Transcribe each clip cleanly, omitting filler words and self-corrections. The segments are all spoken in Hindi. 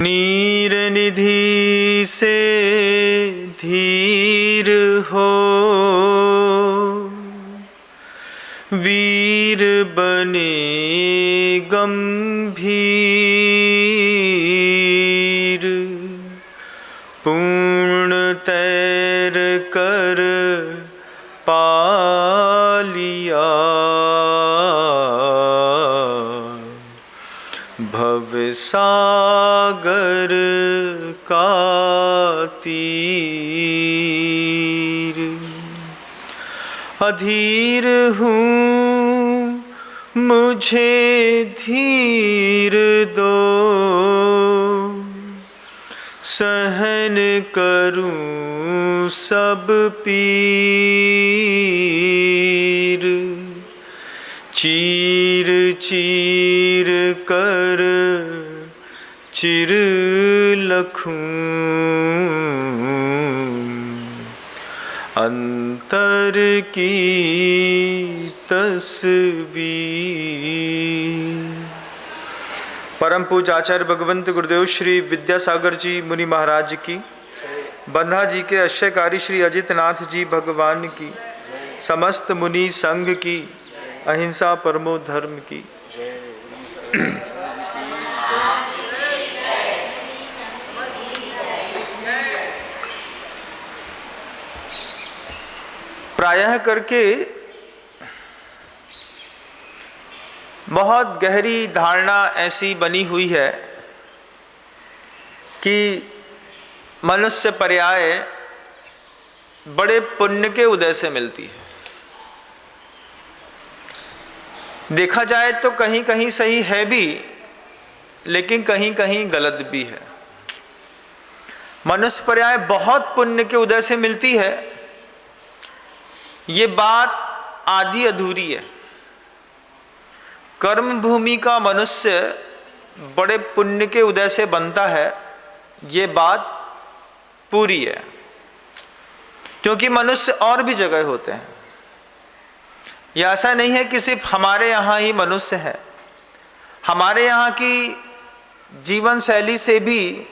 नीर निधि से धीर हो, वीर बने गंभीर, पूर्ण तैर कर पालिया, भव सागर का तीर। अधीर हूँ मुझे धीर दो, सहन करूँ सब पीर, चीर चीर कर चिर लखूं, अंतर की तस्वीर। परम पूज्य आचार्य भगवंत गुरुदेव श्री विद्यासागर जी मुनि महाराज की, बंधा जी के अश्यकारी श्री अजित नाथ जी भगवान की, समस्त मुनि संघ की, अहिंसा परमो धर्म की। प्रायः करके बहुत गहरी धारणा ऐसी बनी हुई है कि मनुष्य पर्याय बड़े पुण्य के उदय से मिलती है। देखा जाए तो कहीं कहीं सही है भी, लेकिन कहीं कहीं गलत भी है। मनुष्य पर्याय बहुत पुण्य के उदय से मिलती है, ये बात आधी अधूरी है। कर्म भूमि का मनुष्य बड़े पुण्य के उदय से बनता है, ये बात पूरी है, क्योंकि मनुष्य और भी जगह होते हैं। यह ऐसा नहीं है कि सिर्फ हमारे यहाँ ही मनुष्य है। हमारे यहाँ की जीवन शैली से भी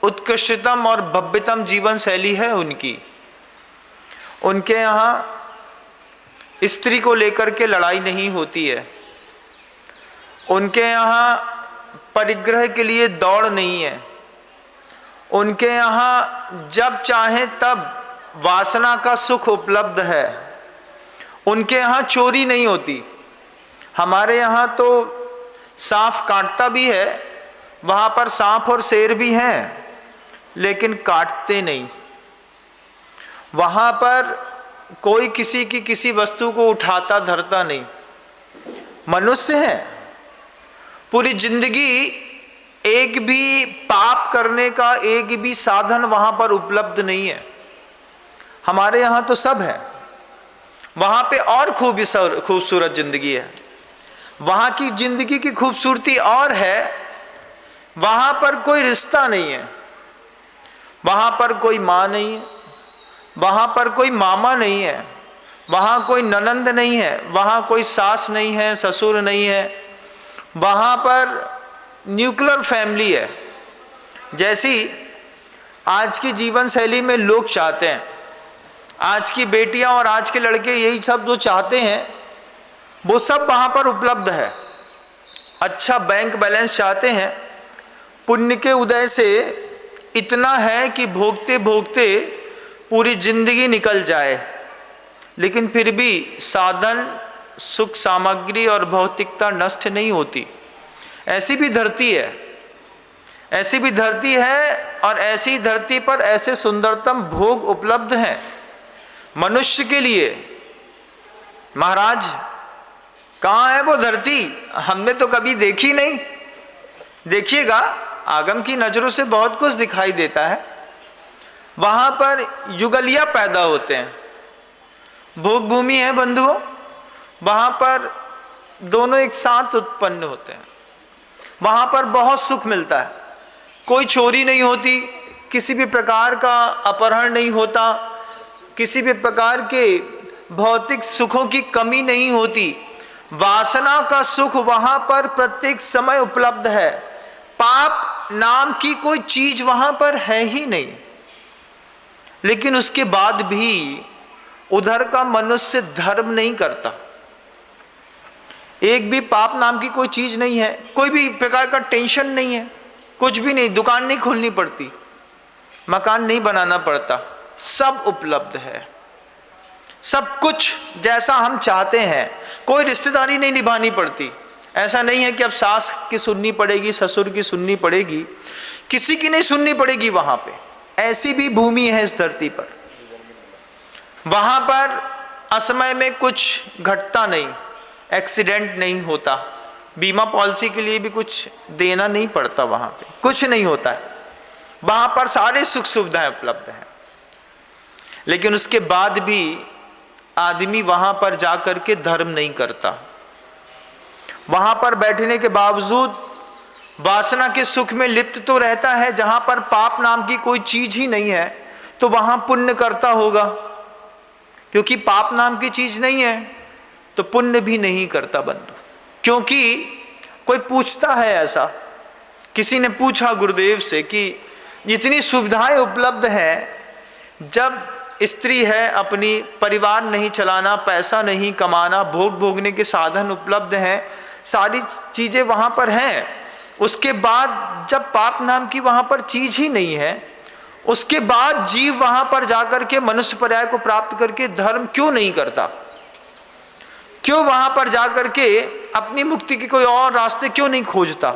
उत्कृष्टतम और भव्यतम जीवन शैली है उनकी। उनके यहाँ स्त्री को लेकर के लड़ाई नहीं होती है, उनके यहाँ परिग्रह के लिए दौड़ नहीं है, उनके यहाँ जब चाहे तब वासना का सुख उपलब्ध है, उनके यहाँ चोरी नहीं होती। हमारे यहाँ तो सांप काटता भी है, वहाँ पर सांप और शेर भी हैं, लेकिन काटते नहीं। वहाँ पर कोई किसी की किसी वस्तु को उठाता धरता नहीं। मनुष्य है, पूरी जिंदगी एक भी पाप करने का एक भी साधन वहाँ पर उपलब्ध नहीं है। हमारे यहाँ तो सब है, वहाँ पे और खूबसूरत जिंदगी है। वहाँ की जिंदगी की खूबसूरती और है, वहाँ पर कोई रिश्ता नहीं है, वहाँ पर कोई माँ नहीं है, वहाँ पर कोई मामा नहीं है, वहाँ कोई ननंद नहीं है, वहाँ कोई सास नहीं है, ससुर नहीं है। वहाँ पर न्यूक्लियर फैमिली है। जैसी आज की जीवन शैली में लोग चाहते हैं, आज की बेटियां और आज के लड़के यही सब जो चाहते हैं वो सब वहाँ पर उपलब्ध है। अच्छा बैंक बैलेंस चाहते हैं, पुण्य के उदय से इतना है कि भोगते भोगते पूरी जिंदगी निकल जाए, लेकिन फिर भी साधन, सुख, सामग्री और भौतिकता नष्ट नहीं होती। ऐसी भी धरती है, ऐसी भी धरती है, और ऐसी धरती पर ऐसे सुंदरतम भोग उपलब्ध हैं मनुष्य के लिए। महाराज, कहाँ है वो धरती? हमने तो कभी देखी नहीं। देखिएगा, आगम की नजरों से बहुत कुछ दिखाई देता है। वहाँ पर युगलिया पैदा होते हैं, भोग भूमि है बंधुओं, वहाँ पर दोनों एक साथ उत्पन्न होते हैं। वहाँ पर बहुत सुख मिलता है, कोई चोरी नहीं होती, किसी भी प्रकार का अपहरण नहीं होता, किसी भी प्रकार के भौतिक सुखों की कमी नहीं होती। वासना का सुख वहाँ पर प्रत्येक समय उपलब्ध है। पाप नाम की कोई चीज वहां पर है ही नहीं, लेकिन उसके बाद भी उधर का मनुष्य धर्म नहीं करता। एक भी पाप नाम की कोई चीज नहीं है, कोई भी प्रकार का टेंशन नहीं है, कुछ भी नहीं, दुकान नहीं खोलनी पड़ती, मकान नहीं बनाना पड़ता, सब उपलब्ध है, सब कुछ जैसा हम चाहते हैं। कोई रिश्तेदारी नहीं निभानी पड़ती, ऐसा नहीं है कि अब सास की सुननी पड़ेगी, ससुर की सुननी पड़ेगी, किसी की नहीं सुननी पड़ेगी वहां पे। ऐसी भी भूमि है इस धरती पर। वहां पर असमय में कुछ घटता नहीं, एक्सीडेंट नहीं होता, बीमा पॉलिसी के लिए भी कुछ देना नहीं पड़ता, वहां पे कुछ नहीं होता है, वहां पर सारे सुख सुविधाएं उपलब्ध हैं। लेकिन उसके बाद भी आदमी वहां पर जाकर के धर्म नहीं करता। वहां पर बैठने के बावजूद वासना के सुख में लिप्त तो रहता है। जहां पर पाप नाम की कोई चीज ही नहीं है तो वहां पुण्य करता होगा, क्योंकि पाप नाम की चीज नहीं है तो पुण्य भी नहीं करता बंधु। क्योंकि कोई पूछता है, ऐसा किसी ने पूछा गुरुदेव से कि इतनी सुविधाएं उपलब्ध हैं, जब स्त्री है, अपनी परिवार नहीं चलाना, पैसा नहीं कमाना, भोग भोगने के साधन उपलब्ध हैं, सारी चीजें वहां पर हैं, उसके बाद जब पाप नाम की वहां पर चीज ही नहीं है, उसके बाद जीव वहां पर जाकर के मनुष्य पर्याय को प्राप्त करके धर्म क्यों नहीं करता? क्यों वहां पर जाकर के अपनी मुक्ति की कोई और रास्ते क्यों नहीं खोजता?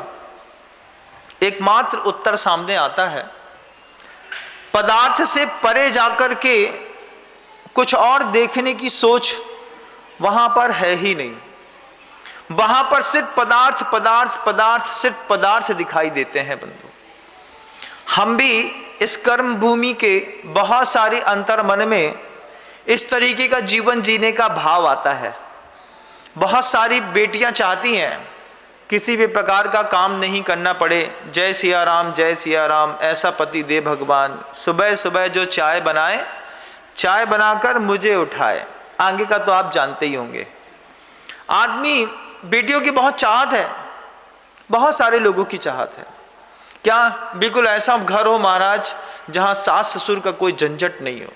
एकमात्र उत्तर सामने आता है, पदार्थ से परे जाकर के कुछ और देखने की सोच वहां पर है ही नहीं। वहां पर सिर्फ पदार्थ पदार्थ पदार्थ, सिर्फ पदार्थ दिखाई देते हैं बंधु। हम भी इस कर्म भूमि के बहुत सारे अंतर मन में इस तरीके का जीवन जीने का भाव आता है। बहुत सारी बेटियां चाहती हैं किसी भी प्रकार का काम नहीं करना पड़े, जय सिया राम जय सिया राम, ऐसा पति दे भगवान, सुबह सुबह जो चाय बनाए, चाय बनाकर मुझे उठाए। आगे का तो आप जानते ही होंगे। आदमी बेटियों की बहुत चाहत है, बहुत सारे लोगों की चाहत है। क्या बिल्कुल ऐसा घर हो महाराज जहाँ सास ससुर का कोई झंझट नहीं हो,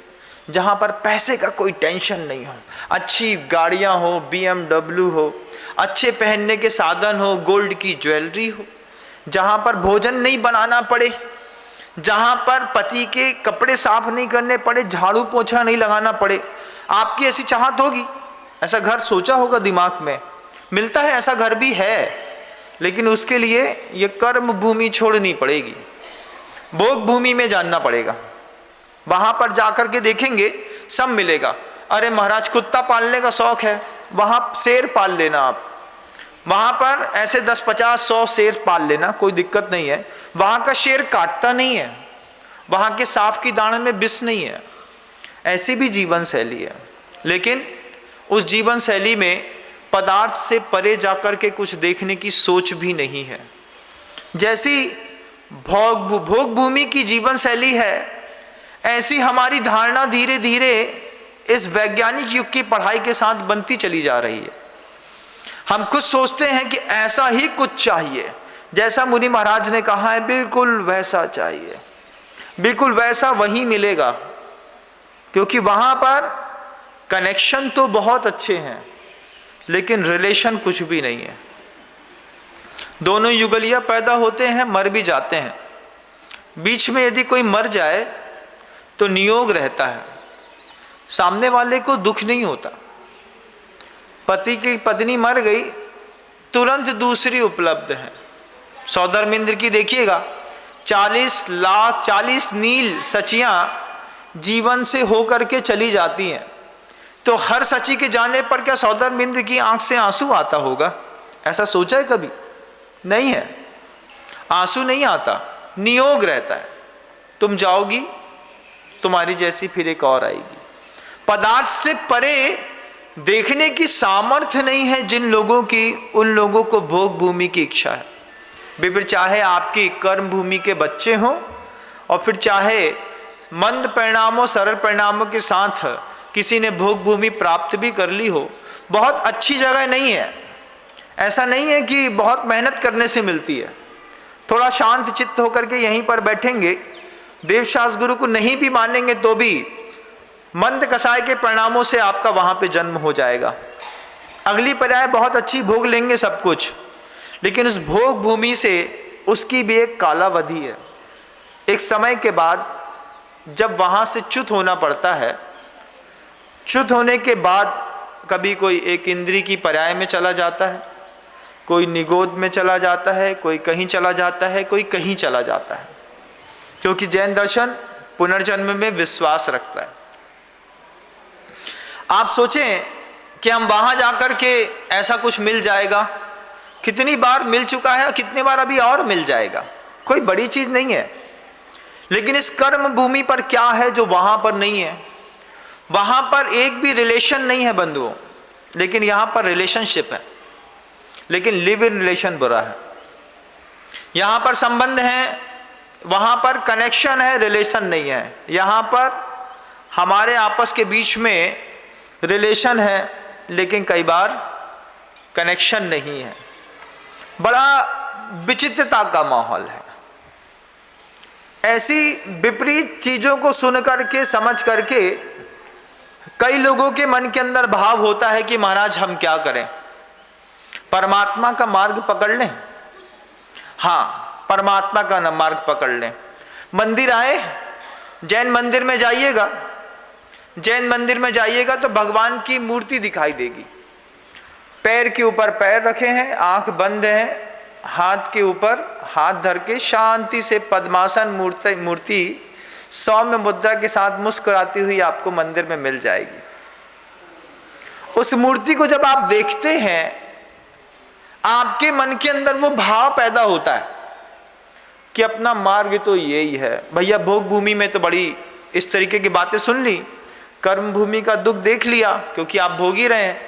जहाँ पर पैसे का कोई टेंशन नहीं हो, अच्छी गाड़ियाँ हो, BMW हो, अच्छे पहनने के साधन हो, गोल्ड की ज्वेलरी हो, जहाँ पर भोजन नहीं बनाना पड़े, जहाँ पर पति के कपड़े साफ नहीं करने पड़े, झाड़ू पोछा नहीं लगाना पड़े। आपकी ऐसी चाहत होगी, ऐसा घर सोचा होगा दिमाग में। मिलता है, ऐसा घर भी है, लेकिन उसके लिए ये कर्म भूमि छोड़नी पड़ेगी, भोग भूमि में जानना पड़ेगा। वहां पर जाकर के देखेंगे सब मिलेगा। अरे महाराज कुत्ता पालने का शौक है, वहां शेर पाल लेना आप, वहां पर ऐसे 10 50 100 शेर पाल लेना, कोई दिक्कत नहीं है। वहां का शेर काटता नहीं है, वहां के सांप की दाढ़ में विष नहीं है। ऐसी भी जीवन शैली है, लेकिन उस जीवन शैली में पदार्थ से परे जाकर के कुछ देखने की सोच भी नहीं है। जैसी भोग भूमि की जीवन शैली है, ऐसी हमारी धारणा धीरे धीरे इस वैज्ञानिक युग की पढ़ाई के साथ बनती चली जा रही है। हम खुद सोचते हैं कि ऐसा ही कुछ चाहिए, जैसा मुनि महाराज ने कहा है, बिल्कुल वैसा चाहिए, बिल्कुल वैसा वही मिलेगा, क्योंकि वहां पर कनेक्शन तो बहुत अच्छे हैं, लेकिन रिलेशन कुछ भी नहीं है। दोनों युगलिया पैदा होते हैं, मर भी जाते हैं। बीच में यदि कोई मर जाए तो नियोग रहता है, सामने वाले को दुख नहीं होता। पति की पत्नी मर गई, तुरंत दूसरी उपलब्ध है। सौधर्मेंद्र की देखिएगा, 40 नील सचियां जीवन से होकर के चली जाती हैं, तो हर सची के जाने पर क्या सौधर्मेंद्र की आंख से आंसू आता होगा? ऐसा सोचा है कभी? नहीं है, आंसू नहीं आता, नियोग रहता है। तुम जाओगी, तुम्हारी जैसी फिर एक और आएगी। पदार्थ से परे देखने की सामर्थ्य नहीं है जिन लोगों की, उन लोगों को भोग भूमि की इच्छा है। फिर चाहे आपकी कर्म भूमि के बच्चे हों, और फिर चाहे मंद परिणामों सरल परिणामों के साथ किसी ने भोग भूमि प्राप्त भी कर ली हो, बहुत अच्छी जगह नहीं है, ऐसा नहीं है कि बहुत मेहनत करने से मिलती है। थोड़ा शांत चित्त होकर के यहीं पर बैठेंगे, देवशास्त्र गुरु को नहीं भी मानेंगे तो भी मंद कसाय के परिणामों से आपका वहां पे जन्म हो जाएगा। अगली पर्याय बहुत अच्छी भोग लेंगे सब कुछ, लेकिन उस भोग भूमि से उसकी भी एक कालावधि है। एक समय के बाद जब वहाँ से च्युत होना पड़ता है, च्युत होने के बाद कभी कोई एक इंद्री की पर्याय में चला जाता है, कोई निगोद में चला जाता है, कोई कहीं चला जाता है, कोई कहीं चला जाता है, क्योंकि जैन दर्शन पुनर्जन्म में विश्वास रखता है। आप सोचें कि हम वहाँ जाकर के ऐसा कुछ मिल जाएगा, कितनी बार मिल चुका है, कितने बार अभी और मिल जाएगा, कोई बड़ी चीज़ नहीं है। लेकिन इस कर्म भूमि पर क्या है जो वहाँ पर नहीं है? वहाँ पर एक भी रिलेशन नहीं है बंधुओं, लेकिन यहाँ पर रिलेशनशिप है, लेकिन लिव इन रिलेशन बुरा है। यहाँ पर संबंध है, वहाँ पर कनेक्शन है, रिलेशन नहीं है। यहाँ पर हमारे आपस के बीच में रिलेशन है, लेकिन कई बार कनेक्शन नहीं है। बड़ा विचित्रता का माहौल है। ऐसी विपरीत चीज़ों को सुन करके समझ करके कई लोगों के मन के अंदर भाव होता है कि महाराज हम क्या करें, परमात्मा का मार्ग पकड़ लें। हाँ, परमात्मा का मार्ग पकड़ लें। मंदिर आए, जैन मंदिर में जाइएगा, जैन मंदिर में जाइएगा तो भगवान की मूर्ति दिखाई देगी। पैर के ऊपर पैर रखे हैं, आंख बंद है, हाथ के ऊपर हाथ धर के शांति से पद्मासन मूर्ति सौम्य मुद्रा के साथ मुस्कुराती हुई आपको मंदिर में मिल जाएगी। उस मूर्ति को जब आप देखते हैं, आपके मन के अंदर वो भाव पैदा होता है कि अपना मार्ग तो यही है। भैया भोग भूमि में तो बड़ी इस तरीके की बातें सुन ली, कर्म भूमि का दुख देख लिया क्योंकि आप भोग ही रहे हैं।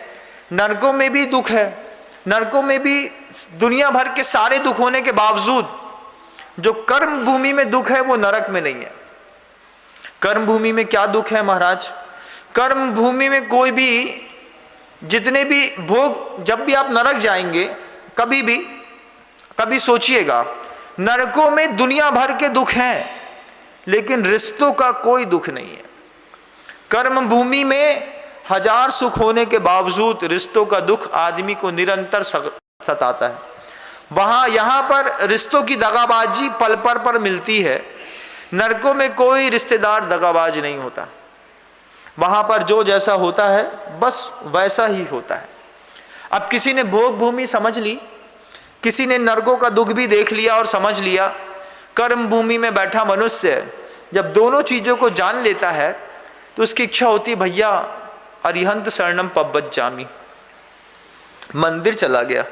नरकों में भी दुख है, नरकों में भी दुनिया भर के सारे दुख होने के बावजूद जो कर्म भूमि में दुख है वो नरक में नहीं है। कर्म भूमि में क्या दुख है महाराज? कर्म भूमि में कोई भी जितने भी भोग, जब भी आप नरक जाएंगे कभी सोचिएगा, नरकों में दुनिया भर के दुख हैं, लेकिन रिश्तों का कोई दुख नहीं है। कर्म भूमि में हजार सुख होने के बावजूद रिश्तों का दुख आदमी को निरंतर सताता है। वहाँ यहाँ पर रिश्तों की दगाबाजी पल पर मिलती है। नरकों में कोई रिश्तेदार दगाबाज नहीं होता। वहाँ पर जो जैसा होता है बस वैसा ही होता है। अब किसी ने भोग भूमि समझ ली, किसी ने नरकों का दुख भी देख लिया और समझ लिया। कर्म भूमि में बैठा मनुष्य जब दोनों चीज़ों को जान लेता है तो उसकी इच्छा होती है, भैया अरिहंत शरणम पब्बज्जामि। मंदिर चला गया,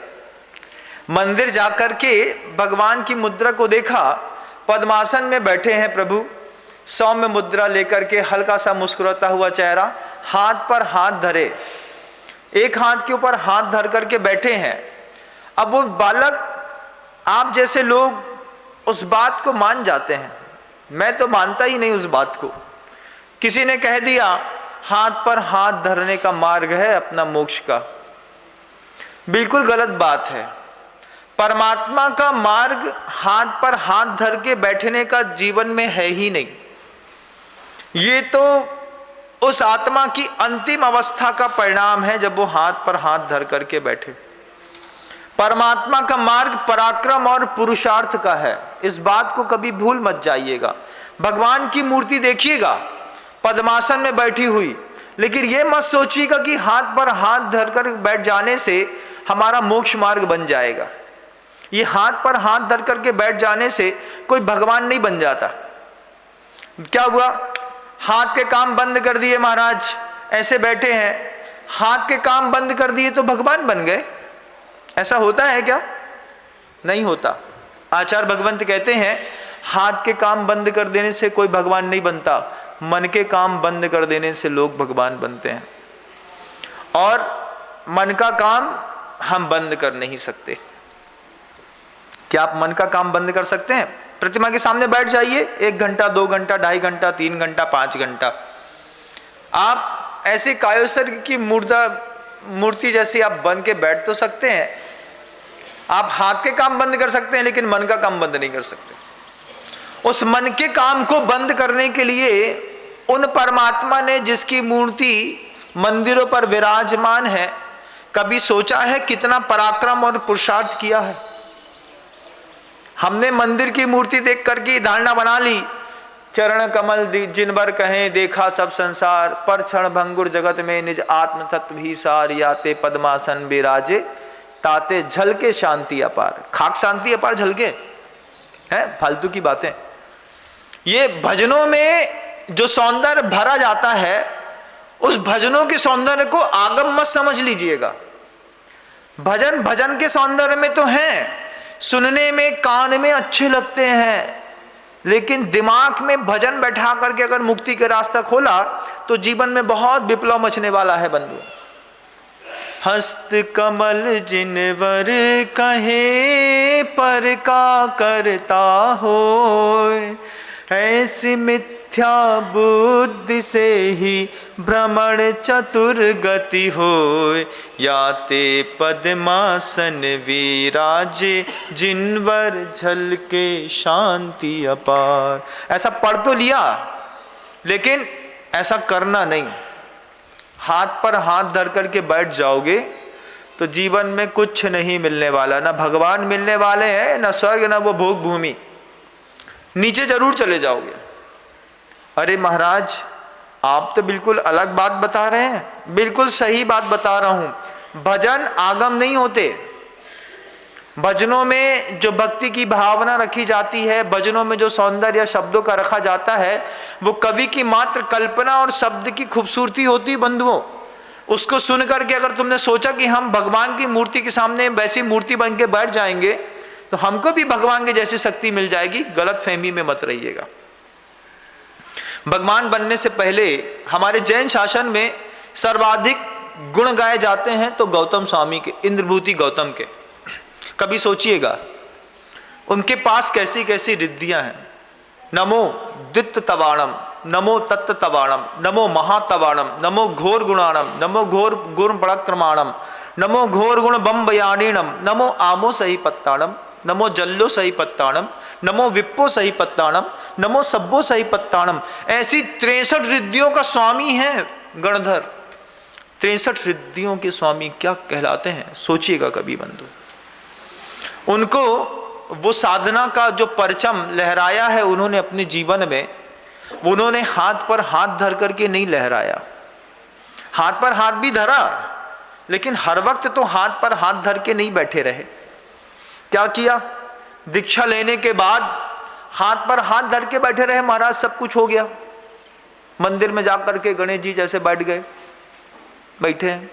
मंदिर जाकर के भगवान की मुद्रा को देखा, पद्मासन में बैठे हैं प्रभु, सौम्य मुद्रा लेकर के, हल्का सा मुस्कुराता हुआ चेहरा, हाथ पर हाथ धरे, एक हाथ के ऊपर हाथ धर करके बैठे हैं। अब वो बालक, आप जैसे लोग उस बात को मान जाते हैं, मैं तो मानता ही नहीं उस बात को। किसी ने कह दिया हाथ पर हाथ धरने का मार्ग है अपना मोक्ष का, बिल्कुल गलत बात है। परमात्मा का मार्ग हाथ पर हाथ धर के बैठने का जीवन में है ही नहीं। ये तो उस आत्मा की अंतिम अवस्था का परिणाम है जब वो हाथ पर हाथ धर करके बैठे। परमात्मा का मार्ग पराक्रम और पुरुषार्थ का है, इस बात को कभी भूल मत जाइएगा। भगवान की मूर्ति देखिएगा पद्मासन में बैठी हुई, लेकिन ये मत सोचिएगा कि हाथ पर हाथ धरकर बैठ जाने से हमारा मोक्ष मार्ग बन जाएगा। ये हाथ पर हाथ धर करके बैठ जाने से कोई भगवान नहीं बन जाता। क्या हुआ? हाथ के काम बंद कर दिए महाराज, ऐसे बैठे हैं, हाथ के काम बंद कर दिए तो भगवान बन गए। ऐसा होता है क्या? नहीं होता। आचार्य भगवंत कहते हैं हाथ के काम बंद कर देने से कोई भगवान नहीं बनता, मन के काम बंद कर देने से लोग भगवान बनते हैं। और मन का काम हम बंद कर नहीं सकते। क्या आप मन का काम बंद कर सकते हैं? प्रतिमा के सामने बैठ जाइए, 1 घंटा 2 घंटा 2.5 घंटा 3 घंटा 5 घंटा, आप ऐसी कायोसर की मूर्ति जैसी आप बन के बैठ तो सकते हैं, आप हाथ के काम बंद कर सकते हैं लेकिन मन का काम बंद नहीं कर सकते। उस मन के काम को बंद करने के लिए उन परमात्मा ने जिसकी मूर्ति मंदिरों पर विराजमान है, कभी सोचा है कितना पराक्रम और पुरुषार्थ किया है? हमने मंदिर की मूर्ति देख करके धारणा बना ली, चरण कमल जिनबर कहें देखा सब संसार, पर क्षण भंगुर जगत में निज आत्म तत्व भी सार, याते पद्मासन विराजे ताते झलके शांति अपार। खाक शांति अपार झलके है, फालतू की बातें। ये भजनों में जो सौंदर्य भरा जाता है, उस भजनों के सौंदर्य को आगम मत समझ लीजिएगा। भजन भजन के सौंदर्य में तो हैं, सुनने में कान में अच्छे लगते हैं, लेकिन दिमाग में भजन बैठा करके अगर मुक्ति का रास्ता खोला तो जीवन में बहुत विप्लव मचने वाला है बंधु। हस्त कमल जिनवर कहे पर का करता होय, ऐसी मिथ्या बुद्धि से ही भ्रमण चतुर गति होय, याते पद्मासन विराजे जिनवर झलके शांति अपार। ऐसा पढ़ तो लिया लेकिन ऐसा करना नहीं। हाथ पर हाथ धर करके बैठ जाओगे तो जीवन में कुछ नहीं मिलने वाला, ना भगवान मिलने वाले हैं, ना स्वर्ग, ना वो भोग भूमि, नीचे जरूर चले जाओगे। अरे महाराज, आप तो बिल्कुल अलग बात बता रहे हैं। बिल्कुल सही बात बता रहा हूं। भजन आगम नहीं होते। भजनों में जो भक्ति की भावना रखी जाती है, भजनों में जो सौंदर्य या शब्दों का रखा जाता है, वो कवि की मात्र कल्पना और शब्द की खूबसूरती होती बंधुओं। उसको सुन करके अगर तुमने सोचा कि हम भगवान की मूर्ति के सामने वैसी मूर्ति बन के बैठ जाएंगे तो हमको भी भगवान के जैसी शक्ति मिल जाएगी, गलत फहमी में मत रहिएगा। भगवान बनने से पहले हमारे जैन शासन में सर्वाधिक गुण गाए जाते हैं तो गौतम स्वामी के, इंद्रभूति गौतम के। कभी सोचिएगा उनके पास कैसी कैसी रिद्धियां हैं। नमो द्वित तवाणम, नमो तत्त तवाणम, नमो महातवाणम, नमो घोर गुणाणम, नमो घोर गुण पराक्रमाणम, नमो घोर गुण बम बयाणीणम, नमो आमो सही पत्ताणम, नमो जल्लो सही पत्ताणम, नमो विप्पो सही पत्ताणम, नमो सब्बो सही पत्ताणम। ऐसी 63 रिद्धियों का स्वामी है गणधर। 63 रिद्धियों के स्वामी क्या कहलाते हैं, सोचिएगा कभी बंधु। उनको वो साधना का जो परचम लहराया है उन्होंने अपने जीवन में, उन्होंने हाथ पर हाथ धर करके नहीं लहराया। हाथ पर हाथ भी धरा लेकिन हर वक्त तो हाथ पर हाथ धर के नहीं बैठे रहे। क्या किया? दीक्षा लेने के बाद हाथ पर हाथ धर के बैठे रहे। महाराज सब कुछ हो गया, मंदिर में जाकर के गणेश जी जैसे बैठ गए, बैठे हैं,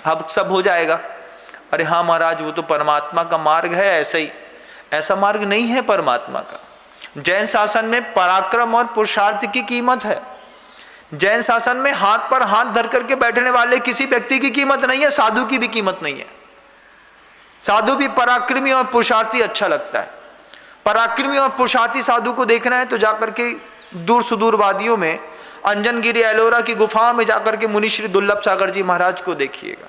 अब सब हो जाएगा। अरे हाँ महाराज, वो तो परमात्मा का मार्ग है, ऐसे ही। ऐसा मार्ग नहीं है परमात्मा का। जैन शासन में पराक्रम और पुरुषार्थ की कीमत है। जैन शासन में हाथ पर हाथ धर करके बैठने वाले किसी व्यक्ति की कीमत नहीं है, साधु की भी कीमत नहीं है। साधु भी पराक्रमी और पुरुषार्थी अच्छा लगता है। पराक्रमी और पुरुषार्थी साधु को देखना है तो जाकर के दूर सुदूर वादियों में, अंजनगिरी एलोरा की गुफाओं में जाकर के मुनि श्री दुर्लभ सागर जी महाराज को देखिएगा।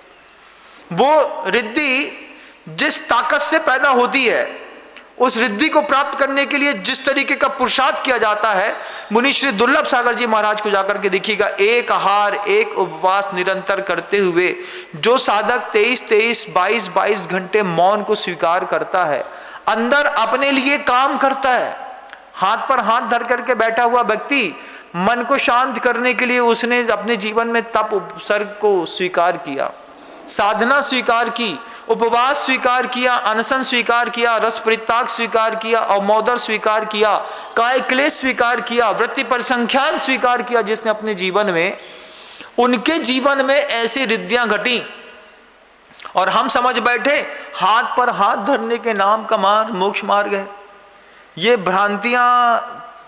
वो रिद्धि जिस ताकत से पैदा होती है, उस रिद्धि को प्राप्त करने के लिए जिस तरीके का पुरुषार्थ किया जाता है, मुनि श्री दुर्लभ सागर जी महाराज को जाकर के देखिएगा। एक आहार एक उपवास निरंतर करते हुए जो साधक 23-22 घंटे मौन को स्वीकार करता है, अंदर अपने लिए काम करता है। हाथ पर हाथ धर करके बैठा हुआ व्यक्ति मन को शांत करने के लिए उसने अपने जीवन में तप उपसर्ग को स्वीकार किया, साधना स्वीकार की, उपवास स्वीकार किया, अनशन स्वीकार किया, रस परित्याग स्वीकार किया, अवमोदर स्वीकार किया, काय क्लेश स्वीकार किया, वृत्ति परिसंख्यान स्वीकार किया। जिसने अपने जीवन में, उनके जीवन में ऐसी रिद्धियां घटी और हम समझ बैठे हाथ पर हाथ धरने के नाम का मार्ग मोक्ष मार्ग है। ये भ्रांतियां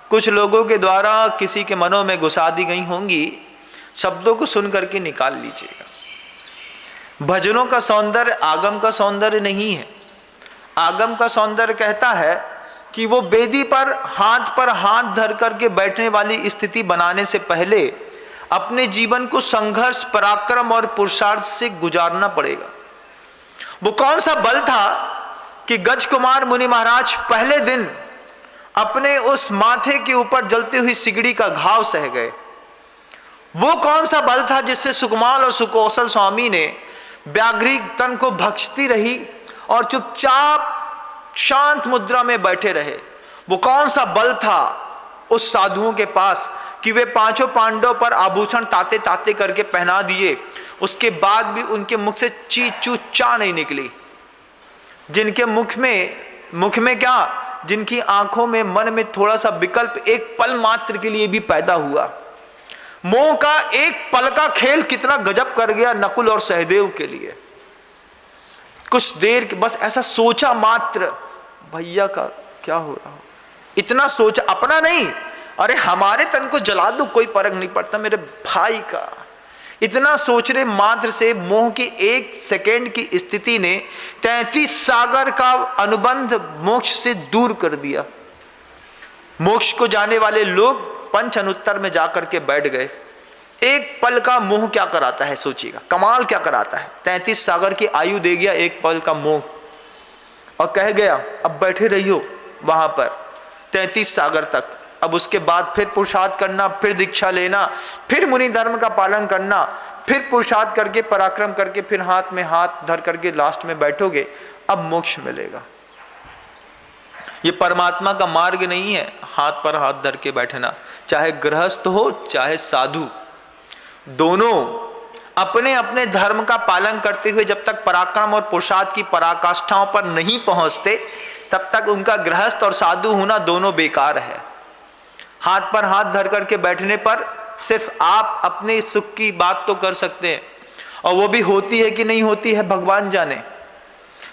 कुछ लोगों के द्वारा किसी के मनों में घुसा दी गई होंगी। शब्दों को सुन करके निकाल लीजिएगा। भजनों का सौंदर्य आगम का सौंदर्य नहीं है। आगम का सौंदर्य कहता है कि वो वेदी पर हाथ धर करके बैठने वाली स्थिति बनाने से पहले अपने जीवन को संघर्ष, पराक्रम और पुरुषार्थ से गुजारना पड़ेगा। वो कौन सा बल था कि गज कुमार मुनि महाराज पहले दिन अपने उस माथे के ऊपर जलती हुई सिगड़ी का घाव सह गए? वो कौन सा बल था जिससे सुकुमार और सुकौशल स्वामी ने व्याघ्री तन को भक्षती रही और चुपचाप शांत मुद्रा में बैठे रहे? वो कौन सा बल था उस साधुओं के पास कि वे पांचों पांडवों पर आभूषण ताते ताते करके पहना दिए, उसके बाद भी उनके मुख से ची चू चा नहीं निकली? जिनके मुख में क्या, जिनकी आंखों में, मन में थोड़ा सा विकल्प एक पल मात्र के लिए भी पैदा हुआ। मोह का एक पल का खेल कितना गजब कर गया नकुल और सहदेव के लिए। कुछ देर के बस ऐसा सोचा मात्र, भैया का क्या हो रहा हो, इतना सोचा, अपना नहीं, अरे हमारे तन को जला दो कोई फर्क नहीं पड़ता, मेरे भाई का, इतना सोचने मात्र से मोह की एक सेकेंड की स्थिति ने 33 सागर का अनुबंध मोक्ष से दूर कर दिया। मोक्ष को जाने वाले लोग पंच अनुत्तर में जाकर के बैठ गए। एक पल का मोह क्या कराता है, सोचिएगा, कमाल क्या कराता है। 33 सागर की आयु दे गया एक पल का मोह और कह गया अब बैठे रहियो वहां पर 33 सागर तक। अब उसके बाद फिर पुरुषार्थ करना, फिर दीक्षा लेना, फिर मुनि धर्म का पालन करना, फिर पुरुषार्थ करके पराक्रम करके फिर हाथ में हाथ धर करके लास्ट में बैठोगे, अब मोक्ष मिलेगा। ये परमात्मा का मार्ग नहीं है हाथ पर हाथ धर के बैठना। चाहे गृहस्थ हो चाहे साधु, दोनों अपने अपने धर्म का पालन करते हुए जब तक पराक्रम और पुरुषार्थ की पराकाष्ठाओं पर नहीं पहुंचते तब तक उनका गृहस्थ और साधु होना दोनों बेकार है। हाथ पर हाथ धर करके बैठने पर सिर्फ आप अपने सुख की बात तो कर सकते हैं, और वो भी होती है कि नहीं होती है भगवान जाने।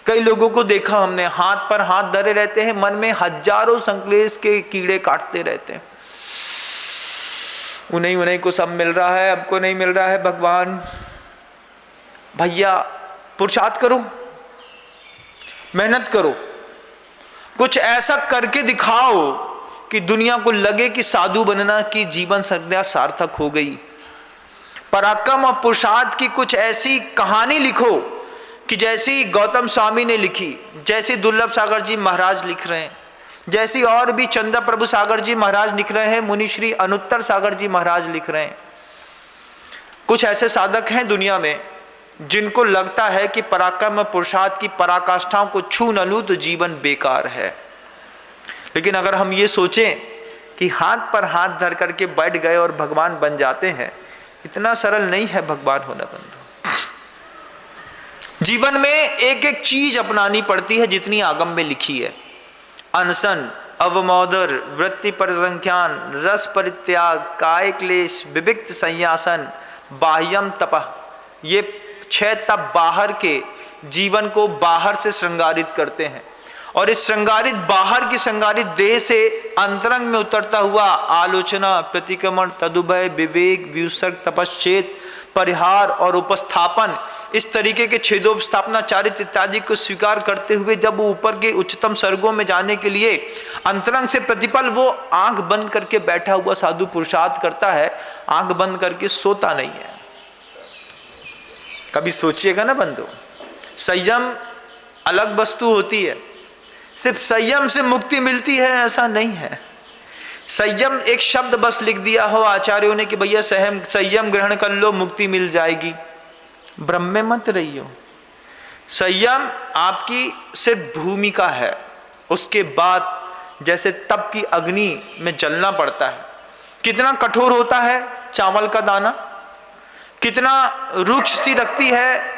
कई लोगों को देखा हमने, हाथ पर हाथ धरे रहते हैं, मन में हजारों संक्लेश के कीड़े काटते रहते हैं। उन्हीं को सब मिल रहा है, हमको नहीं मिल रहा है। भगवान भैया पुरुषार्थ करो, मेहनत करो, कुछ ऐसा करके दिखाओ कि दुनिया को लगे कि साधु बनना की जीवन संध्या सार्थक हो गई। पराक्रम और पुरुषार्थ की कुछ ऐसी कहानी लिखो कि जैसी गौतम स्वामी ने लिखी, जैसी दुर्लभ सागर जी महाराज लिख रहे हैं, जैसी और भी चंद्र प्रभु सागर जी महाराज लिख रहे हैं, मुनिश्री अनुत्तर सागर जी महाराज लिख रहे हैं। कुछ ऐसे साधक हैं दुनिया में जिनको लगता है कि पराक्रम और पुरुषार्थ की पराकाष्ठाओं को छू न लूं तो जीवन बेकार है। लेकिन अगर हम ये सोचें कि हाथ पर हाथ धर करके बैठ गए और भगवान बन जाते हैं, इतना सरल नहीं है भगवान होना बंधु। जीवन में एक एक चीज अपनानी पड़ती है जितनी आगम में लिखी है। अनशन, अवमोदर, वृत्ति परिसंख्यान, रस परित्याग, काय क्लेश, विविक्त संयासन, बाह्यम तपः, ये 6 तप बाहर के जीवन को बाहर से श्रृंगारित करते हैं, और इस श्रृंगारित बाहर की श्रृंगारित देह से अंतरंग में उतरता हुआ आलोचना, प्रतिक्रमण, तदुभय, विवेक, व्युत्सर्ग, तपश्चेत, परिहार और उपस्थापन, इस तरीके के छेदोपस्थापना, चारित्र इत्यादि को स्वीकार करते हुए जब वो ऊपर के उच्चतम स्वर्गों में जाने के लिए अंतरंग से प्रतिपल वो आंख बंद करके बैठा हुआ साधु पुरुषार्थ करता है, आंख बंद करके सोता नहीं है। कभी सोचिएगा ना बंधु, संयम अलग वस्तु होती है। सिर्फ संयम से मुक्ति मिलती है ऐसा नहीं है। संयम एक शब्द बस लिख दिया हो आचार्यों ने कि भैया संयम ग्रहण कर लो मुक्ति मिल जाएगी, भ्रम में मत रहियो। संयम आपकी सिर्फ भूमिका है, उसके बाद जैसे तप की अग्नि में जलना पड़ता है। कितना कठोर होता है चावल का दाना, कितना रुक्ष सी लगती है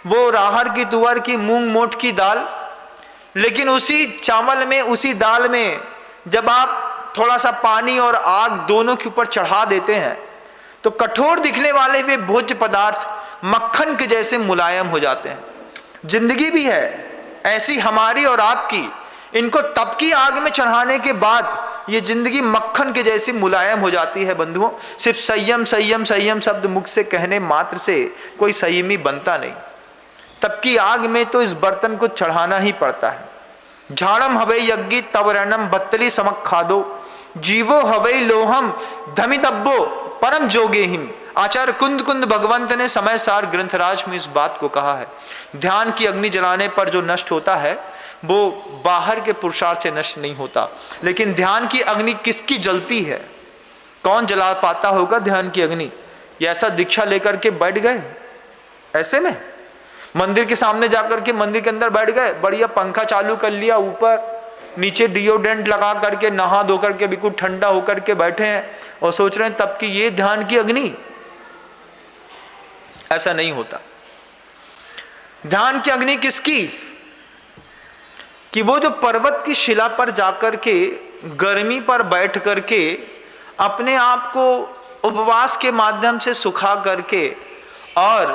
वो राहर की, तुअर की, मूंग मोठ की दाल, लेकिन उसी चावल में, उसी दाल में जब आप थोड़ा सा पानी और आग दोनों के ऊपर चढ़ा देते हैं तो कठोर दिखने वाले वे भोज्य पदार्थ मक्खन के जैसे मुलायम हो जाते हैं। जिंदगी भी है ऐसी हमारी और आपकी, इनको तप की आग में चढ़ाने के बाद ये जिंदगी मक्खन के जैसी मुलायम हो जाती है बंधुओं। सिर्फ संयम संयम संयम शब्द मुख से कहने मात्र से कोई संयमी बनता नहीं। तप की आग में तो इस बर्तन को चढ़ाना ही पड़ता है। झाड़म हवै यज्ञ तव रणम बत्तली समक खादो, जीवो हवै लोहम धमितब्बो परम जोगे हिम, आचार्य कुंद कुंद भगवंत ने समय सार ग्रंथराज में इस बात को कहा है। ध्यान की अग्नि जलाने पर जो नष्ट होता है वो बाहर के पुरुषार्थ से नष्ट नहीं होता, लेकिन ध्यान की अग्नि किसकी जलती है? कौन जला पाता होगा ध्यान की अग्नि? ये ऐसा दीक्षा लेकर के बैठ गए, ऐसे में मंदिर के सामने जाकर के मंदिर के अंदर बैठ गए, बढ़िया पंखा चालू कर लिया, ऊपर नीचे डिओड्रेंट लगा करके नहा धो करके बिल्कुल ठंडा होकर के बैठे हैं और सोच रहे हैं तब कि ये ध्यान की अग्नि। ऐसा नहीं होता। ध्यान की अग्नि किसकी? कि वो जो पर्वत की शिला पर जाकर के गर्मी पर बैठ करके अपने आप को उपवास के माध्यम से सुखा करके और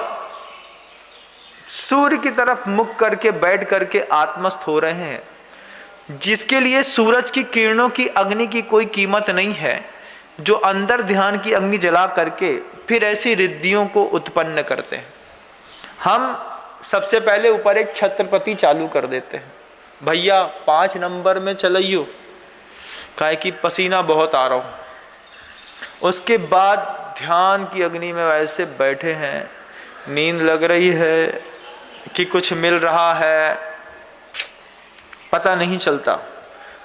सूर्य की तरफ मुख करके बैठ करके आत्मस्थ हो रहे हैं, जिसके लिए सूरज की किरणों की अग्नि की कोई कीमत नहीं है, जो अंदर ध्यान की अग्नि जला करके फिर ऐसी रिद्धियों को उत्पन्न करते हैं। हम सबसे पहले ऊपर एक छत्रपति चालू कर देते हैं, भैया 5 नंबर में चलाइयो, काहे कि पसीना बहुत आ रहा हो। उसके बाद ध्यान की अग्नि में वैसे बैठे हैं, नींद लग रही है कि कुछ मिल रहा है, पता नहीं चलता।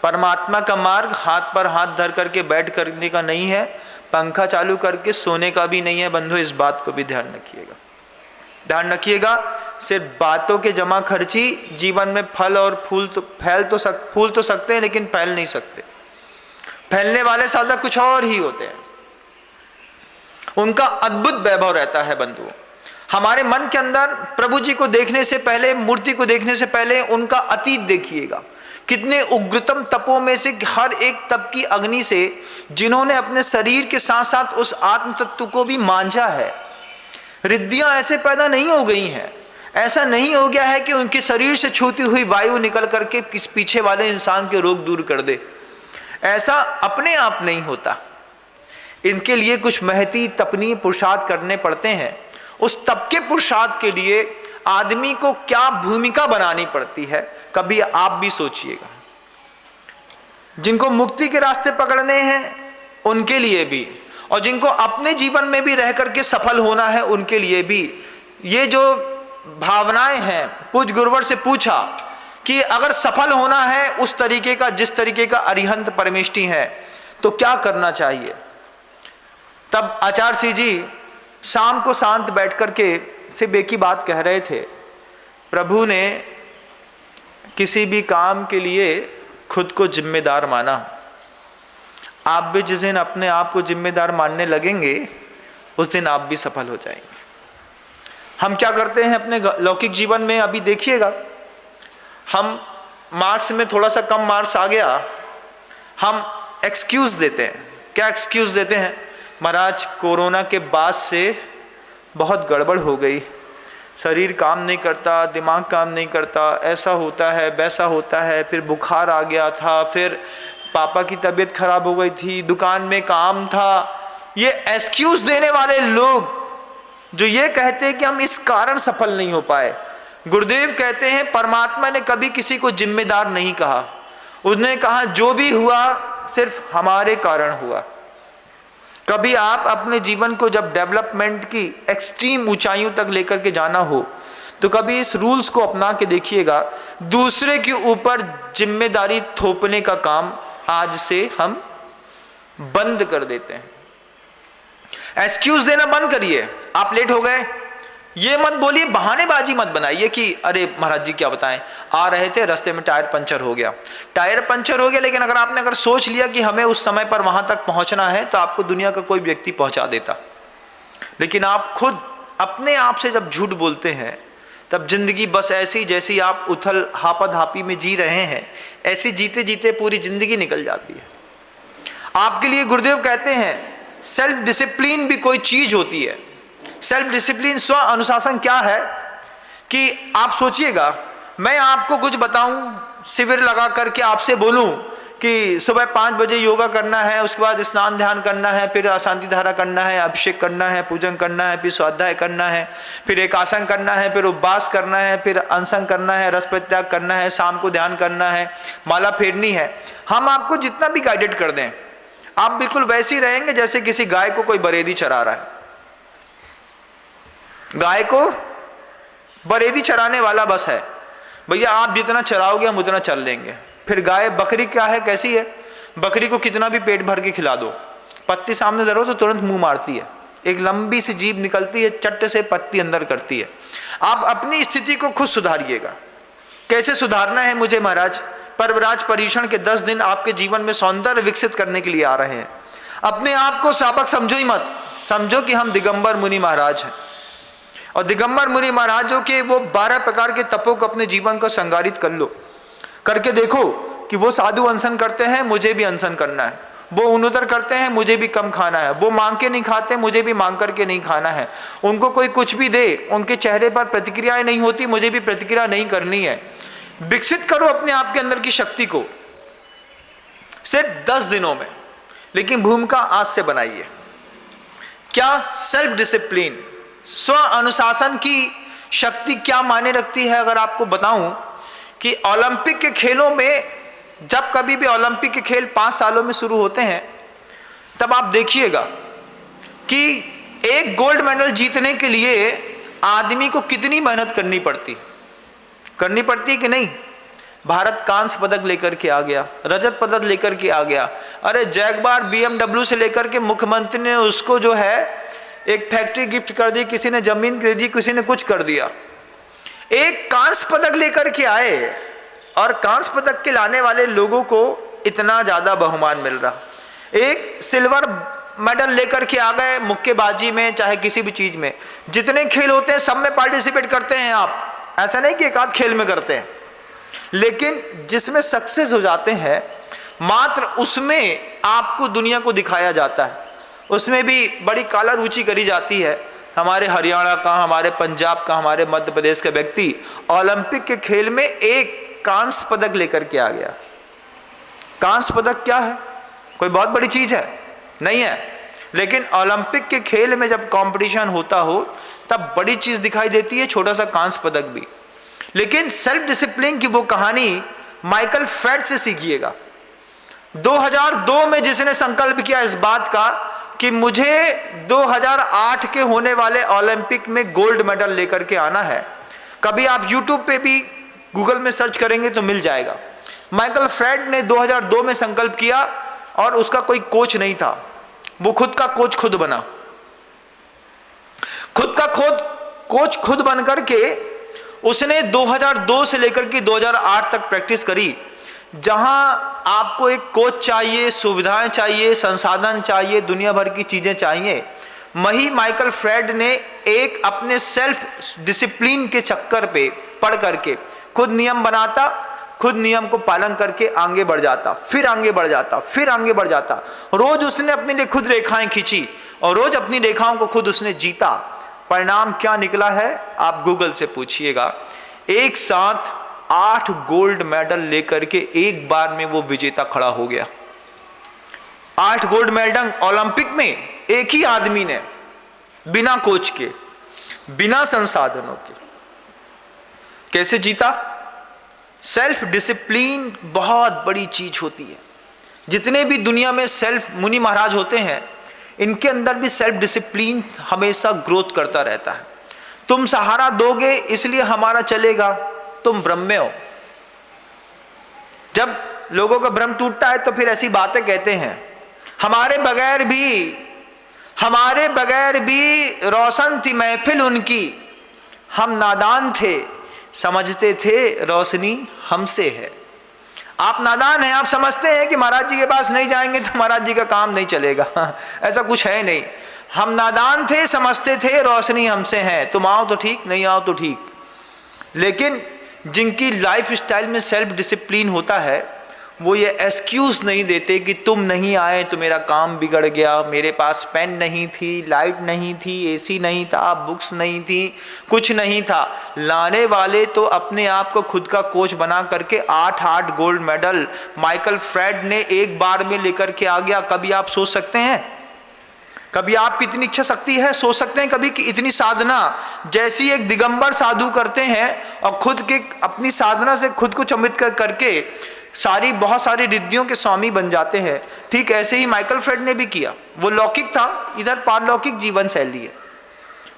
परमात्मा का मार्ग हाथ पर हाथ धर करके बैठ करने का नहीं है, पंखा चालू करके सोने का भी नहीं है। बंधु, इस बात को भी ध्यान रखिएगा, ध्यान रखिएगा। सिर्फ बातों के जमा खर्ची जीवन में फल और फूल तो फूल तो सकते हैं, लेकिन फैल नहीं सकते। फैलने वाले साधक कुछ और ही होते हैं, उनका अद्भुत वैभव रहता है। बंधुओं, हमारे मन के अंदर प्रभु जी को देखने से पहले, मूर्ति को देखने से पहले उनका अतीत देखिएगा। कितने उग्रतम तपों में से हर एक तप की अग्नि से जिन्होंने अपने शरीर के साथ साथ उस आत्म तत्व को भी मांझा है। रिद्धियां ऐसे पैदा नहीं हो गई हैं, ऐसा नहीं हो गया है कि उनके शरीर से छूती हुई वायु निकल करके पीछे वाले इंसान के रोग दूर कर दे। ऐसा अपने आप नहीं होता, इनके लिए कुछ महती तपनीय पुरुषार्थ करने पड़ते हैं। उस तप के पुरुषार्थ के लिए आदमी को क्या भूमिका बनानी पड़ती है, कभी आप भी सोचिएगा। जिनको मुक्ति के रास्ते पकड़ने हैं उनके लिए भी, और जिनको अपने जीवन में भी रह करके सफल होना है उनके लिए भी, ये जो भावनाएं हैं, पूज्य गुरुवर से पूछा कि अगर सफल होना है उस तरीके का, जिस तरीके का अरिहंत परमेष्टि है, तो क्या करना चाहिए। तब आचार्य श्री जी शाम को शांत बैठ करके सिर्फ एक ही बात कह रहे थे, प्रभु ने किसी भी काम के लिए खुद को जिम्मेदार माना। आप भी जिस दिन अपने आप को जिम्मेदार मानने लगेंगे उस दिन आप भी सफल हो जाएंगे। हम क्या करते हैं अपने लौकिक जीवन में, अभी देखिएगा, हम मार्क्स में थोड़ा सा कम मार्क्स आ गया, हम एक्सक्यूज़ देते हैं। क्या एक्सक्यूज़ देते हैं? महाराज कोरोना के बाद से बहुत गड़बड़ हो गई, शरीर काम नहीं करता, दिमाग काम नहीं करता, ऐसा होता है वैसा होता है, फिर बुखार आ गया था, फिर पापा की तबीयत खराब हो गई थी, दुकान में काम था। ये एक्सक्यूज़ देने वाले लोग जो ये कहते हैं कि हम इस कारण सफल नहीं हो पाए, गुरुदेव कहते हैं परमात्मा ने कभी किसी को जिम्मेदार नहीं कहा। उसने कहा जो भी हुआ सिर्फ हमारे कारण हुआ। कभी आप अपने जीवन को जब डेवलपमेंट की एक्सट्रीम ऊंचाइयों तक लेकर के जाना हो तो कभी इस रूल्स को अपना के देखिएगा, दूसरे के ऊपर जिम्मेदारी थोपने का काम आज से हम बंद कर देते हैं। एक्सक्यूज देना बंद करिए। आप लेट हो गए, ये मत बोलिए, बहानेबाजी मत बनाइए कि अरे महाराज जी क्या बताएं, आ रहे थे रास्ते में टायर पंचर हो गया। टायर पंचर हो गया, लेकिन अगर सोच लिया कि हमें उस समय पर वहां तक पहुंचना है तो आपको दुनिया का कोई व्यक्ति पहुंचा देता। लेकिन आप खुद अपने आप से जब झूठ बोलते हैं तब जिंदगी बस ऐसी, जैसी आप उथल हापाधापी में जी रहे हैं, ऐसी जीते जीते पूरी जिंदगी निकल जाती है। आपके लिए गुरुदेव कहते हैं सेल्फ डिसिप्लिन भी कोई चीज होती है। सेल्फ डिसिप्लिन, स्व अनुशासन क्या है कि आप सोचिएगा, मैं आपको कुछ बताऊं, शिविर लगा करके आपसे बोलूं कि सुबह 5 बजे योगा करना है, उसके बाद स्नान ध्यान करना है, फिर अशांति धारा करना है, अभिषेक करना है, पूजन करना है, फिर स्वाध्याय करना है, फिर एक आसन करना है, फिर उपवास करना है, फिर अनशन करना है, रस परित्याग करना है, शाम को ध्यान करना है, माला फेरनी है। हम आपको जितना भी गाइडेड कर दें, आप बिल्कुल वैसे ही रहेंगे जैसे किसी गाय को कोई बरेदी चरा रहा है। गाय को बरेदी चराने वाला बस है, भैया आप जितना चराओगे हम उतना चल लेंगे। फिर गाय, बकरी क्या है, कैसी है, बकरी को कितना भी पेट भर के खिला दो, पत्ती सामने धरो तो तुरंत मुंह मारती है, एक लंबी सी जीभ निकलती है, चट्ट से पत्ती अंदर करती है। आप अपनी स्थिति को खुद सुधारिएगा। कैसे सुधारना है मुझे महाराज? पर्वराज पर्युषण के 10 दिन आपके जीवन में सौंदर्य विकसित करने के लिए आ रहे हैं। अपने आप को साबक समझो ही मत, समझो कि हम दिगंबर मुनि महाराज हैं, और दिगंबर मुनि महाराजों के वो 12 प्रकार के तपों को अपने जीवन को संगारित कर लो, करके देखो कि वो साधु अनशन करते हैं, मुझे भी अनशन करना है। वो उन्नतर करते हैं, मुझे भी कम खाना है। वो मांग के नहीं खाते, मुझे भी मांग करके नहीं खाना है। उनको कोई कुछ भी दे, उनके चेहरे पर प्रतिक्रियाएं नहीं होती, मुझे भी प्रतिक्रिया नहीं करनी है। विकसित करो अपने आप के अंदर की शक्ति को सिर्फ 10 दिनों में, लेकिन भूमिका आज से बनाइए। क्या? सेल्फ डिसिप्लिन, स्व अनुशासन की शक्ति क्या मायने रखती है? अगर आपको बताऊं कि ओलंपिक के खेलों में, जब कभी भी ओलंपिक के खेल 5 सालों में शुरू होते हैं, तब आप देखिएगा कि एक गोल्ड मेडल जीतने के लिए आदमी को कितनी मेहनत करनी पड़ती कि नहीं। भारत कांस्य पदक लेकर के आ गया, रजत पदक लेकर के आ गया। अरे जैगवार BMW से लेकर के मुख्यमंत्री ने उसको जो है एक फैक्ट्री गिफ्ट कर दी, किसी ने जमीन दे दी, किसी ने कुछ कर दिया। एक कांस्य पदक लेकर के आए, और कांस्य पदक के लाने वाले लोगों को इतना ज्यादा बहुमान मिल रहा। एक सिल्वर मेडल लेकर के आ गए मुक्केबाजी में, चाहे किसी भी चीज में। जितने खेल होते हैं सब में पार्टिसिपेट करते हैं आप, ऐसा नहीं कि एक आध खेल में करते हैं, लेकिन जिसमें सक्सेस हो जाते हैं मात्र उसमें आपको दुनिया को दिखाया जाता है। उसमें भी बड़ी काला रुचि करी जाती है। हमारे हरियाणा का, हमारे पंजाब का, हमारे मध्य प्रदेश का व्यक्ति ओलंपिक के खेल में एक कांस्य पदक लेकर के आ गया। कांस्य पदक क्या है? कोई बहुत बड़ी चीज है? नहीं है। लेकिन ओलंपिक के खेल में जब कंपटीशन होता हो तब बड़ी चीज दिखाई देती है, छोटा सा कांस्य पदक भी। लेकिन सेल्फ डिसिप्लिन की वो कहानी माइकल फेल्प्स से सीखिएगा। 2002 में जिसने संकल्प किया इस बात का कि मुझे 2008 के होने वाले ओलंपिक में गोल्ड मेडल लेकर के आना है। कभी आप यूट्यूब पे भी गूगल में सर्च करेंगे तो मिल जाएगा। माइकल फेल्प्स ने 2002 में संकल्प किया, और उसका कोई कोच नहीं था, वो खुद का कोच खुद बना। खुद का कोच खुद बन करके उसने 2002 से लेकर के 2008 तक प्रैक्टिस करी। जहां आपको एक कोच चाहिए, सुविधाएं चाहिए, संसाधन चाहिए, दुनिया भर की चीजें चाहिए, वही माइकल फेल्प्स ने एक अपने सेल्फ डिसिप्लिन के चक्कर पे पढ़ करके खुद नियम बनाता, खुद नियम को पालन करके आगे बढ़ जाता, फिर आगे बढ़ जाता, फिर आगे बढ़ जाता। रोज उसने अपने लिए खुद रेखाएं खींची और रोज अपनी रेखाओं को खुद उसने जीता। परिणाम क्या निकला है आप गूगल से पूछिएगा। एक साथ 8 गोल्ड मेडल लेकर के एक बार में वो विजेता खड़ा हो गया। 8 गोल्ड मेडल ओलंपिक में एक ही आदमी ने, बिना कोच के, बिना संसाधनों के। कैसे जीता? सेल्फ डिसिप्लिन बहुत बड़ी चीज होती है। जितने भी दुनिया में सेल्फ मुनि महाराज होते हैं, इनके अंदर भी सेल्फ डिसिप्लिन हमेशा ग्रोथ करता रहता है। तुम सहारा दोगे इसलिए हमारा चलेगा, तुम ब्रह्म हो। जब लोगों का भ्रम टूटता है तो फिर ऐसी बातें कहते हैं, हमारे बगैर भी रोशन थी महफिल उनकी, हम नादान थे समझते थे रोशनी हमसे है। आप नादान हैं, आप समझते हैं कि महाराज जी के पास नहीं जाएंगे तो महाराज जी का काम नहीं चलेगा। ऐसा कुछ है नहीं। हम नादान थे, समझते थे रोशनी हमसे है, तुम आओ तो ठीक, नहीं आओ तो ठीक। लेकिन जिनकी लाइफ स्टाइल में सेल्फ डिसिप्लिन होता है, वो ये एक्सक्यूज नहीं देते कि तुम नहीं आए तो मेरा काम बिगड़ गया, मेरे पास पेन नहीं थी, लाइट नहीं थी, एसी नहीं था, बुक्स नहीं थी, कुछ नहीं था। लाने वाले तो अपने आप को खुद का कोच बना करके 8 गोल्ड मेडल माइकल फेल्प्स ने एक बार में लेकर के आ गया। कभी आप सोच सकते हैं, कभी आपकी इतनी इच्छा शक्ति है, सोच सकते हैं कभी कि इतनी साधना जैसी एक दिगंबर साधु करते हैं और खुद के अपनी साधना से खुद को चमत्कार करके बहुत सारी रिद्धियों के स्वामी बन जाते हैं। ठीक ऐसे ही माइकल फेल्प्स ने भी किया। वो लौकिक था, इधर पारलौकिक जीवन शैली है।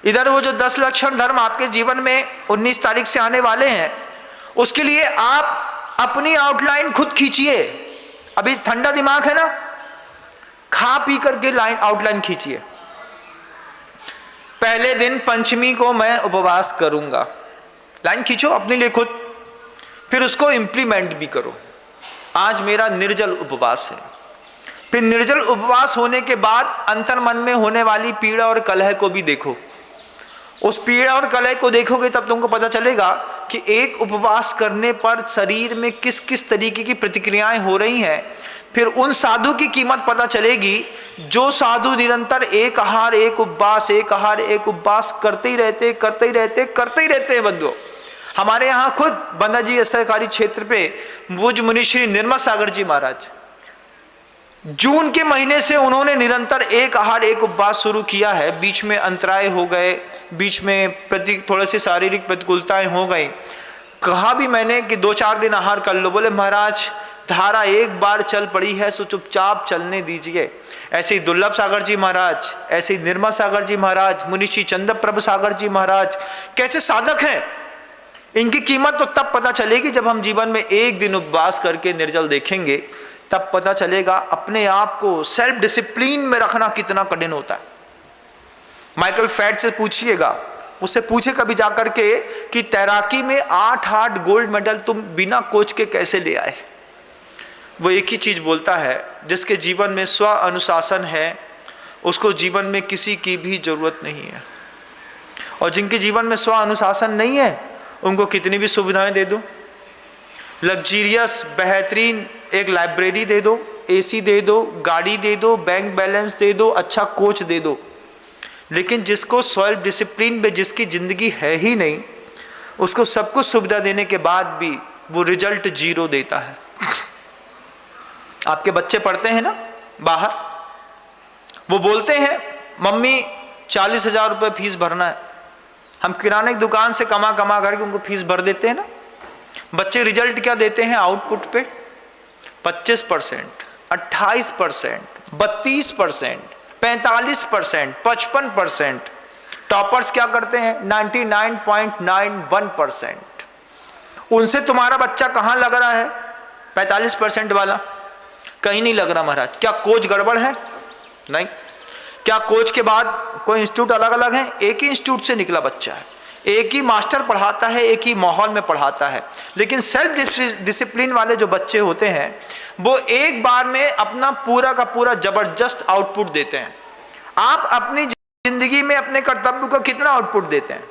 इधर वो जो 10 लक्षण धर्म आपके जीवन में 19 तारीख से आने वाले हैं, उसके लिए आप अपनी आउटलाइन खुद खींचिए। अभी ठंडा दिमाग है ना, खा पी करके लाइन आउटलाइन खींचिए। पहले दिन पंचमी को मैं उपवास करूंगा, लाइन खींचो अपने लिए खुद, फिर उसको इंप्लीमेंट भी करो। आज मेरा निर्जल उपवास है। फिर निर्जल उपवास होने के बाद अंतर मन में होने वाली पीड़ा और कलह को भी देखो। उस पीड़ा और कलह को देखोगे तब तुमको पता चलेगा कि एक उपवास करने पर शरीर में किस किस तरीके की प्रतिक्रियाएं हो रही हैं। फिर उन साधु की कीमत पता चलेगी जो साधु निरंतर एक आहार एक उपवास, एक आहार एक उपवास करते ही रहते हैं बंधुओं। हमारे यहाँ खुद बंदा जी सहकारी क्षेत्र पे पूज्य मुनिश्री निर्मल सागर जी महाराज, जून के महीने से उन्होंने निरंतर एक आहार एक उपवास शुरू किया है। बीच में अंतराय हो गए, बीच में थोड़ी सी शारीरिक प्रतिकूलताएं हो गई। कहा भी मैंने कि 2-4 दिन आहार कर लो। बोले महाराज धारा एक बार चल पड़ी है सो चुपचाप चलने दीजिए। ऐसे ही दुर्लभ सागर जी महाराज, ऐसे ही निर्मल सागर जी महाराज, मुनिश्री चंद्र प्रभ सागर जी महाराज कैसे साधक हैं। इनकी कीमत तो तब पता चलेगी जब हम जीवन में एक दिन उपवास करके निर्जल देखेंगे, तब पता चलेगा अपने आप को सेल्फ डिसिप्लिन में रखना कितना कठिन होता है। माइकल फेल्प्स से पूछिएगा, उससे पूछे कभी जाकर के कि तैराकी में 8 गोल्ड मेडल तुम बिना कोच के कैसे ले आए। वो एक ही चीज बोलता है, जिसके जीवन में स्व अनुशासन है उसको जीवन में किसी की भी जरूरत नहीं है। और जिनके जीवन में स्व अनुशासन नहीं है उनको कितनी भी सुविधाएं दे दो, लग्जीरियस बेहतरीन एक लाइब्रेरी दे दो, एसी दे दो, गाड़ी दे दो, बैंक बैलेंस दे दो, अच्छा कोच दे दो, लेकिन जिसको सेल्फ डिसिप्लिन में जिसकी जिंदगी है ही नहीं, उसको सब कुछ सुविधा देने के बाद भी वो रिजल्ट 0 देता है। आपके बच्चे पढ़ते हैं ना बाहर, वो बोलते हैं मम्मी 40,000 रुपये फीस भरना है। हम किराने की दुकान से कमा करके उनको फीस भर देते हैं ना। बच्चे रिजल्ट क्या देते हैं आउटपुट पे? 25%, 28%, 32%, 45%, 55%। टॉपर्स क्या करते हैं? 99.91%। उनसे तुम्हारा बच्चा कहाँ लग रहा है? 45% वाला कहीं नहीं लग रहा महाराज। क्या कोच गड़बड़ है? नहीं। क्या कोच के बाद कोई इंस्टीट्यूट अलग अलग है? एक ही इंस्टीट्यूट से निकला बच्चा है, एक ही मास्टर पढ़ाता है, एक ही माहौल में पढ़ाता है। लेकिन सेल्फ डिसिप्लिन वाले जो बच्चे होते हैं वो एक बार में अपना पूरा का पूरा जबरदस्त आउटपुट देते हैं। आप अपनी जिंदगी में अपने कर्तव्य को कितना आउटपुट देते हैं?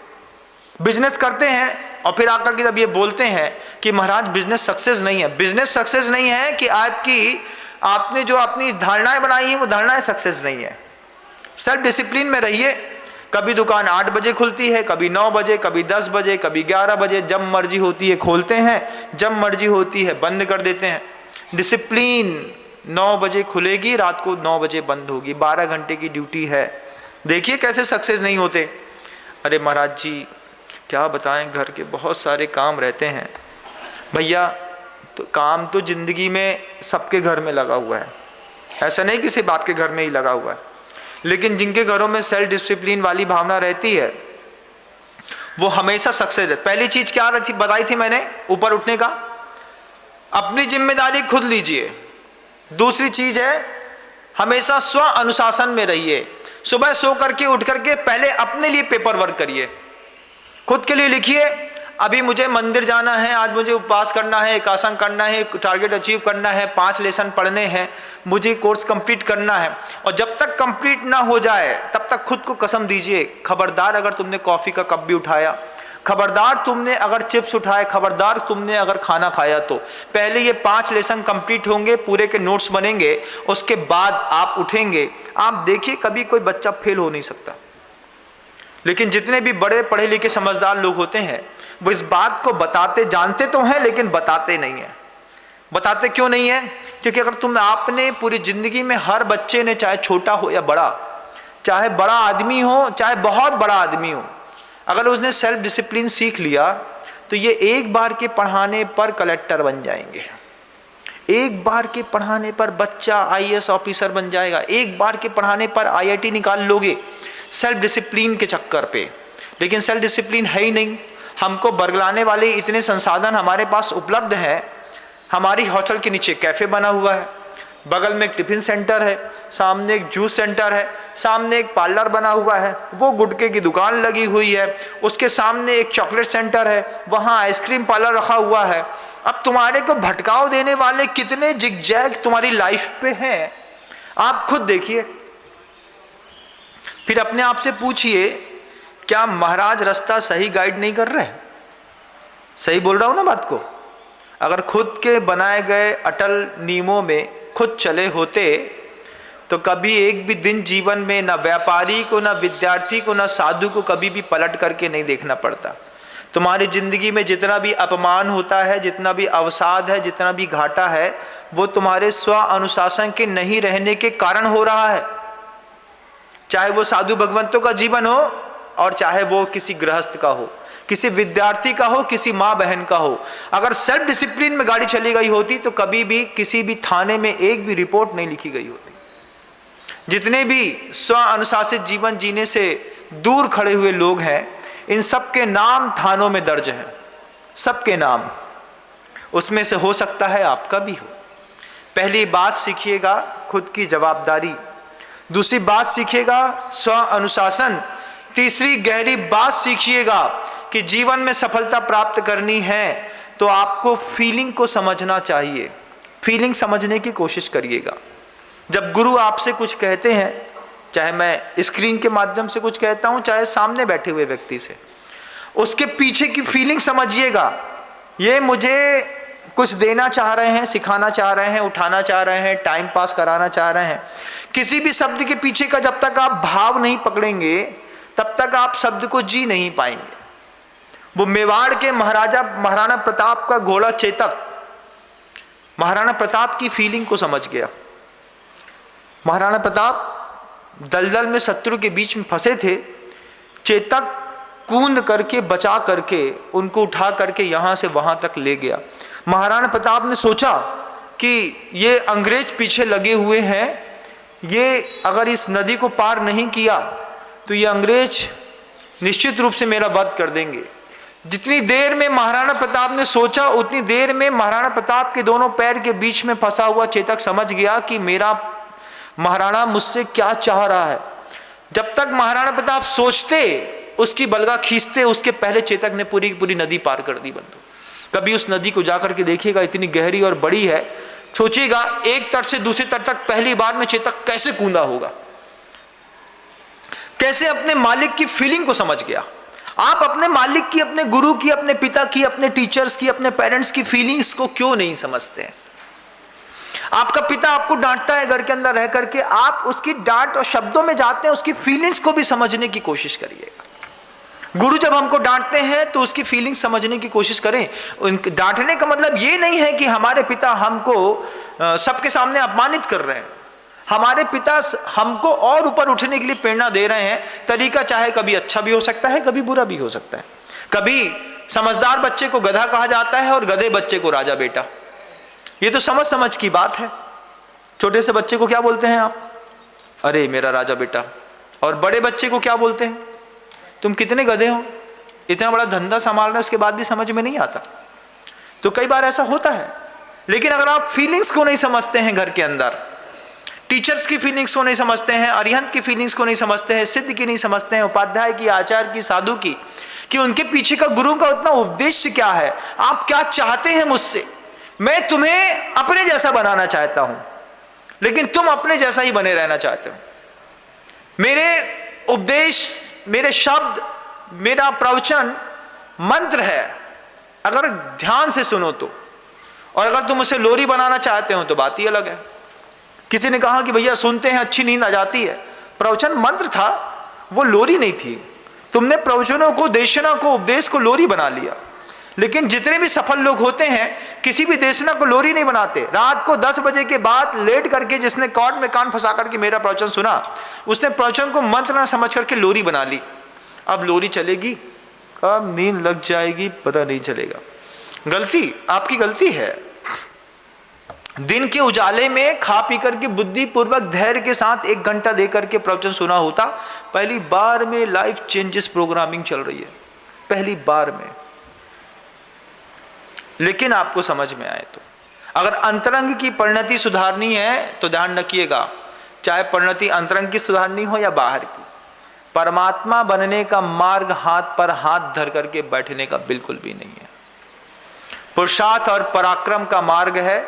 बिजनेस करते हैं और फिर आकर के जब ये बोलते हैं कि महाराज बिजनेस सक्सेस नहीं है। बिजनेस सक्सेस नहीं है कि आपने जो अपनी धारणाएं बनाई हैं वो धारणाएं सक्सेस नहीं है। सेल्फ डिसिप्लिन में रहिए। कभी दुकान 8 बजे खुलती है, कभी 9 बजे, कभी 10 बजे, कभी 11 बजे, जब मर्जी होती है खोलते हैं, जब मर्जी होती है बंद कर देते हैं। डिसिप्लिन 9 बजे खुलेगी, रात को 9 बजे बंद होगी, 12 घंटे की ड्यूटी है। देखिए कैसे सक्सेस नहीं होते। अरे महाराज जी क्या बताएं, घर के बहुत सारे काम रहते हैं। भैया तो काम तो जिंदगी में सबके घर में लगा हुआ है, ऐसा नहीं कि सिर्फ आपके घर में ही लगा हुआ है। लेकिन जिनके घरों में सेल्फ डिसिप्लिन वाली भावना रहती है वो हमेशा सक्सेस है। पहली चीज क्या बताई थी मैंने ऊपर उठने का? अपनी जिम्मेदारी खुद लीजिए। दूसरी चीज है हमेशा स्व अनुशासन में रहिए। सुबह सो करके उठ करके पहले अपने लिए पेपर वर्क करिए, खुद के लिए लिखिए। अभी मुझे मंदिर जाना है, आज मुझे उपवास करना है, एकासन करना है, टारगेट अचीव करना है, 5 लेसन पढ़ने हैं, मुझे कोर्स कंप्लीट करना है। और जब तक कंप्लीट ना हो जाए तब तक खुद को कसम दीजिए, खबरदार अगर तुमने कॉफ़ी का कप भी उठाया, खबरदार तुमने अगर चिप्स उठाए, खबरदार तुमने अगर खाना खाया, तो पहले ये 5 लेसन कंप्लीट होंगे, पूरे के नोट्स बनेंगे, उसके बाद आप उठेंगे। आप देखिए कभी कोई बच्चा फेल हो नहीं सकता। लेकिन जितने भी बड़े पढ़े लिखे समझदार लोग होते हैं वो इस बात को बताते, जानते तो हैं लेकिन बताते नहीं हैं। बताते क्यों नहीं है? क्योंकि अगर तुम आपने पूरी जिंदगी में, हर बच्चे ने चाहे छोटा हो या बड़ा, चाहे बड़ा आदमी हो चाहे बहुत बड़ा आदमी हो, अगर उसने सेल्फ डिसिप्लिन सीख लिया तो ये एक बार के पढ़ाने पर कलेक्टर बन जाएंगे, एक बार के पढ़ाने पर बच्चा IAS ऑफिसर बन जाएगा, एक बार के पढ़ाने पर IIT निकाल लोगे। सेल्फ डिसिप्लिन के चक्कर पे, लेकिन सेल्फ डिसिप्लिन है ही नहीं। हमको बरगलाने वाले इतने संसाधन हमारे पास उपलब्ध हैं। हमारी हॉस्टल के नीचे कैफ़े बना हुआ है, बगल में एक टिफिन सेंटर है, सामने एक जूस सेंटर है, सामने एक पार्लर बना हुआ है, वो गुटखे की दुकान लगी हुई है, उसके सामने एक चॉकलेट सेंटर है, वहाँ आइसक्रीम पार्लर रखा हुआ है। अब तुम्हारे को भटकाव देने वाले कितने जिगजैग तुम्हारी लाइफ पे हैं, आप खुद देखिए। फिर अपने आप से पूछिए, क्या महाराज रास्ता सही गाइड नहीं कर रहे? सही बोल रहा हूँ ना बात को? अगर खुद के बनाए गए अटल नियमों में खुद चले होते तो कभी एक भी दिन जीवन में ना व्यापारी को, ना विद्यार्थी को, ना साधु को कभी भी पलट करके नहीं देखना पड़ता। तुम्हारी जिंदगी में जितना भी अपमान होता है, जितना भी अवसाद है, जितना भी घाटा है, वो तुम्हारे स्व अनुशासन के नहीं रहने के कारण हो रहा है। चाहे वो साधु भगवंतों का जीवन हो और चाहे वो किसी गृहस्थ का हो, किसी विद्यार्थी का हो, किसी माँ बहन का हो। अगर सेल्फ डिसिप्लिन में गाड़ी चली गई होती तो कभी भी किसी भी थाने में एक भी रिपोर्ट नहीं लिखी गई होती। जितने भी स्व अनुशासित जीवन जीने से दूर खड़े हुए लोग हैं, इन सब के नाम थानों में दर्ज हैं, सबके नाम। उसमें से हो सकता है आपका भी हो। पहली बात सीखिएगा खुद की जवाबदारी, दूसरी बात सीखिएगा स्व अनुशासन, तीसरी गहरी बात सीखिएगा कि जीवन में सफलता प्राप्त करनी है तो आपको फीलिंग को समझना चाहिए। फीलिंग समझने की कोशिश करिएगा। जब गुरु आपसे कुछ कहते हैं, चाहे मैं स्क्रीन के माध्यम से कुछ कहता हूं, चाहे सामने बैठे हुए व्यक्ति से, उसके पीछे की फीलिंग समझिएगा। ये मुझे कुछ देना चाह रहे हैं, सिखाना चाह रहे हैं, उठाना चाह रहे हैं, टाइम पास कराना चाह रहे हैं। किसी भी शब्द के पीछे का जब तक आप भाव नहीं पकड़ेंगे तब तक आप शब्द को जी नहीं पाएंगे। वो मेवाड़ के महाराणा प्रताप का घोड़ा चेतक महाराणा प्रताप की फीलिंग को समझ गया। महाराणा प्रताप दलदल में शत्रु के बीच में फंसे थे, चेतक कूद करके बचा करके उनको उठा करके यहाँ से वहाँ तक ले गया। महाराणा प्रताप ने सोचा कि ये अंग्रेज पीछे लगे हुए हैं, ये अगर इस नदी को पार नहीं किया तो ये अंग्रेज निश्चित रूप से मेरा वध कर देंगे। जितनी देर में महाराणा प्रताप ने सोचा, उतनी देर में महाराणा प्रताप के दोनों पैर के बीच में फंसा हुआ चेतक समझ गया कि मेरा महाराणा मुझसे क्या चाह रहा है। जब तक महाराणा प्रताप सोचते, उसकी बलगा खींचते, उसके पहले चेतक ने पूरी की पूरी नदी पार कर दी। बंधु, कभी उस नदी को जाकर के देखिएगा, इतनी गहरी और बड़ी है। सोचिएगा एक तट से दूसरे तट तक पहली बार में चेतक कैसे कूदा होगा, कैसे अपने मालिक की फीलिंग को समझ गया। आप अपने मालिक की, अपने गुरु की, अपने पिता की, अपने टीचर्स की, अपने पेरेंट्स की फीलिंग्स को क्यों नहीं समझते हैं? आपका पिता आपको डांटता है घर के अंदर रह करके, आप उसकी डांट और शब्दों में जाते हैं, उसकी फीलिंग्स को भी समझने की कोशिश करिएगा। गुरु जब हमको डांटते हैं तो उसकी फीलिंग समझने की कोशिश करें। डांटने का मतलब ये नहीं है कि हमारे पिता हमको सबके सामने अपमानित कर रहे हैं। हमारे पिता हमको और ऊपर उठने के लिए प्रेरणा दे रहे हैं। तरीका चाहे कभी अच्छा भी हो सकता है, कभी बुरा भी हो सकता है। कभी समझदार बच्चे को गधा कहा जाता है और गधे बच्चे को राजा बेटा। ये तो समझ समझ की बात है। छोटे से बच्चे को क्या बोलते हैं आप? अरे मेरा राजा बेटा। और बड़े बच्चे को क्या बोलते हैं? तुम कितने गधे हो, इतना बड़ा धंधा संभाल रहे हो, उसके बाद भी समझ में नहीं आता। तो कई बार ऐसा होता है। लेकिन अगर आप फीलिंग्स को नहीं समझते हैं, घर के अंदर टीचर्स की फीलिंग्स को नहीं समझते हैं, अरिहंत की फीलिंग्स को नहीं समझते हैं, सिद्ध की नहीं समझते हैं, उपाध्याय की, आचार्य की, साधु की, कि उनके पीछे का गुरु का उतना उद्देश्य क्या है, आप क्या चाहते हैं मुझसे। मैं तुम्हें अपने जैसा बनाना चाहता हूं, लेकिन तुम अपने जैसा ही बने रहना चाहते हो। मेरे उपदेश, मेरे शब्द, मेरा प्रवचन मंत्र है, अगर ध्यान से सुनो तो। और अगर तुम उसे लोरी बनाना चाहते हो तो बात ही अलग है। किसी ने कहा कि भैया सुनते हैं अच्छी नींद आ जाती है। प्रवचन मंत्र था, वो लोरी नहीं थी। तुमने प्रवचनों को, देशना को, उपदेश को लोरी बना लिया। लेकिन जितने भी सफल लोग होते हैं, किसी भी देशना को लोरी नहीं बनाते। रात को 10 बजे के बाद लेट करके जिसने कॉर्ड में कान फंसा करके मेरा प्रवचन सुना, उसने प्रवचन को मंत्र ना समझ करके लोरी बना ली। अब लोरी चलेगी, कब नींद लग जाएगी पता नहीं चलेगा। गलती आपकी गलती है। दिन के उजाले में खा पी करके बुद्धि पूर्वक धैर्य के साथ 1 घंटा दे करके प्रवचन सुना होता, पहली बार में लाइफ चेंजेस प्रोग्रामिंग चल रही है, पहली बार में। लेकिन आपको समझ में आए तो, अगर अंतरंग की परिणति सुधारनी है तो ध्यान रखिएगा, चाहे परिणति अंतरंग की सुधारनी हो या बाहर की, परमात्मा बनने का मार्ग हाथ पर हाथ धर करके बैठने का बिल्कुल भी नहीं है। पुरुषार्थ और पराक्रम का मार्ग है।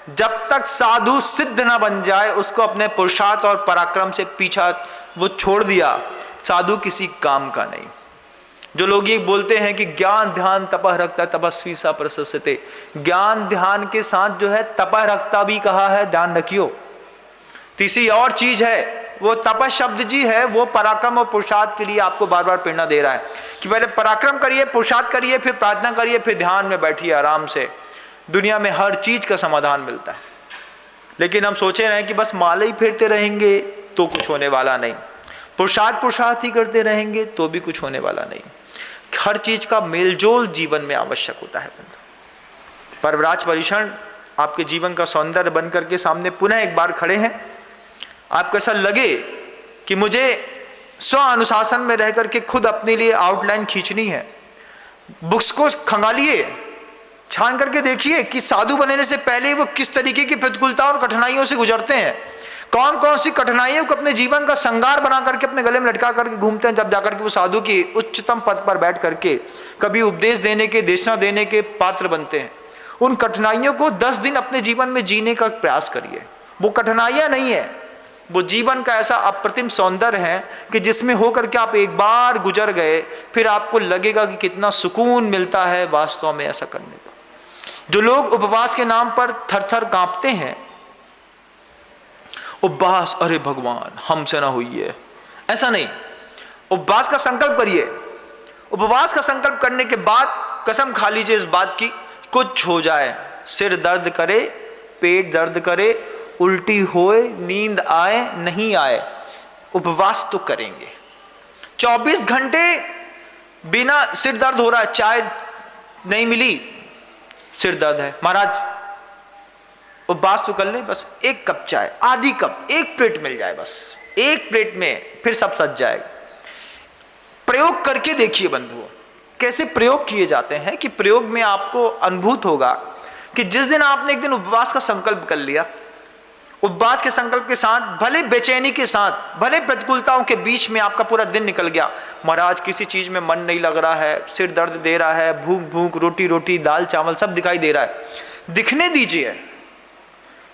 जब तक साधु सिद्ध ना बन जाए, उसको अपने पुरुषार्थ और पराक्रम से पीछा वो छोड़ दिया, साधु किसी काम का नहीं। जो लोग ये बोलते हैं कि ज्ञान ध्यान तपः रखता तपस्वी सा प्रशस्यते, ज्ञान ध्यान के साथ जो है तपः रखता भी कहा है, ध्यान रखियो। तीसरी और चीज है, वो तपः शब्द जी है, वो पराक्रम और पुरुषार्थ के लिए आपको बार बार प्रेरणा दे रहा है कि पहले पराक्रम करिए, पुरुषार्थ करिए, फिर प्रार्थना करिए, फिर ध्यान में बैठिए आराम से। दुनिया में हर चीज का समाधान मिलता है। लेकिन हम सोचे रहे कि बस माला ही फेरते रहेंगे तो कुछ होने वाला नहीं, पुरुषार्थ ही करते रहेंगे तो भी कुछ होने वाला नहीं। हर चीज का मेलजोल जीवन में आवश्यक होता है बंधु। परवराज परीक्षण आपके जीवन का सौंदर्य बन करके सामने पुनः एक बार खड़े हैं। आपको ऐसा लगे कि मुझे स्व अनुशासन में रह करके खुद अपने लिए आउटलाइन खींचनी है, बुक्स को खंगालिए, छान करके देखिए कि साधु बनने से पहले वो किस तरीके की प्रतिकूलता और कठिनाइयों से गुजरते हैं, कौन कौन सी कठिनाइयों को अपने जीवन का संगार बना करके अपने गले में लटका करके घूमते हैं, जब जाकर के वो साधु की उच्चतम पद पर बैठ करके कभी उपदेश देने के, देशना देने के पात्र बनते हैं। उन कठिनाइयों को 10 दिन अपने जीवन में जीने का प्रयास करिए। वो कठिनाइयां नहीं है, वो जीवन का ऐसा अप्रतिम सौंदर्य है कि जिसमें होकर के आप एक बार गुजर गए, फिर आपको लगेगा कि कितना सुकून मिलता है वास्तव में ऐसा करने पर। जो लोग उपवास के नाम पर थर-थर कांपते हैं, उपवास, अरे भगवान हमसे ना हुई है, ऐसा नहीं। उपवास का संकल्प करिए। उपवास का संकल्प करने के बाद कसम खा लीजिए इस बात की, कुछ हो जाए, सिर दर्द करे, पेट दर्द करे, उल्टी होए, नींद आए नहीं आए, उपवास तो करेंगे। 24 घंटे बिना सिर दर्द हो रहा है, चाय नहीं मिली, सिर दर्द है, महाराज उपवास तो कर ले, बस 1 कप चाय, आधी कप, 1 प्लेट मिल जाए, बस 1 प्लेट में फिर सब सज जाएगा। प्रयोग करके देखिए बंधुओं, कैसे प्रयोग किए जाते हैं कि प्रयोग में आपको अनुभूत होगा कि जिस दिन आपने एक दिन उपवास का संकल्प कर लिया, उपवास के संकल्प के साथ, भले बेचैनी के साथ, भले प्रतिकूलताओं के बीच में आपका पूरा दिन निकल गया, महाराज किसी चीज में मन नहीं लग रहा है, सिर दर्द दे रहा है, भूख भूख, रोटी रोटी, दाल चावल सब दिखाई दे रहा है, दिखने दीजिए।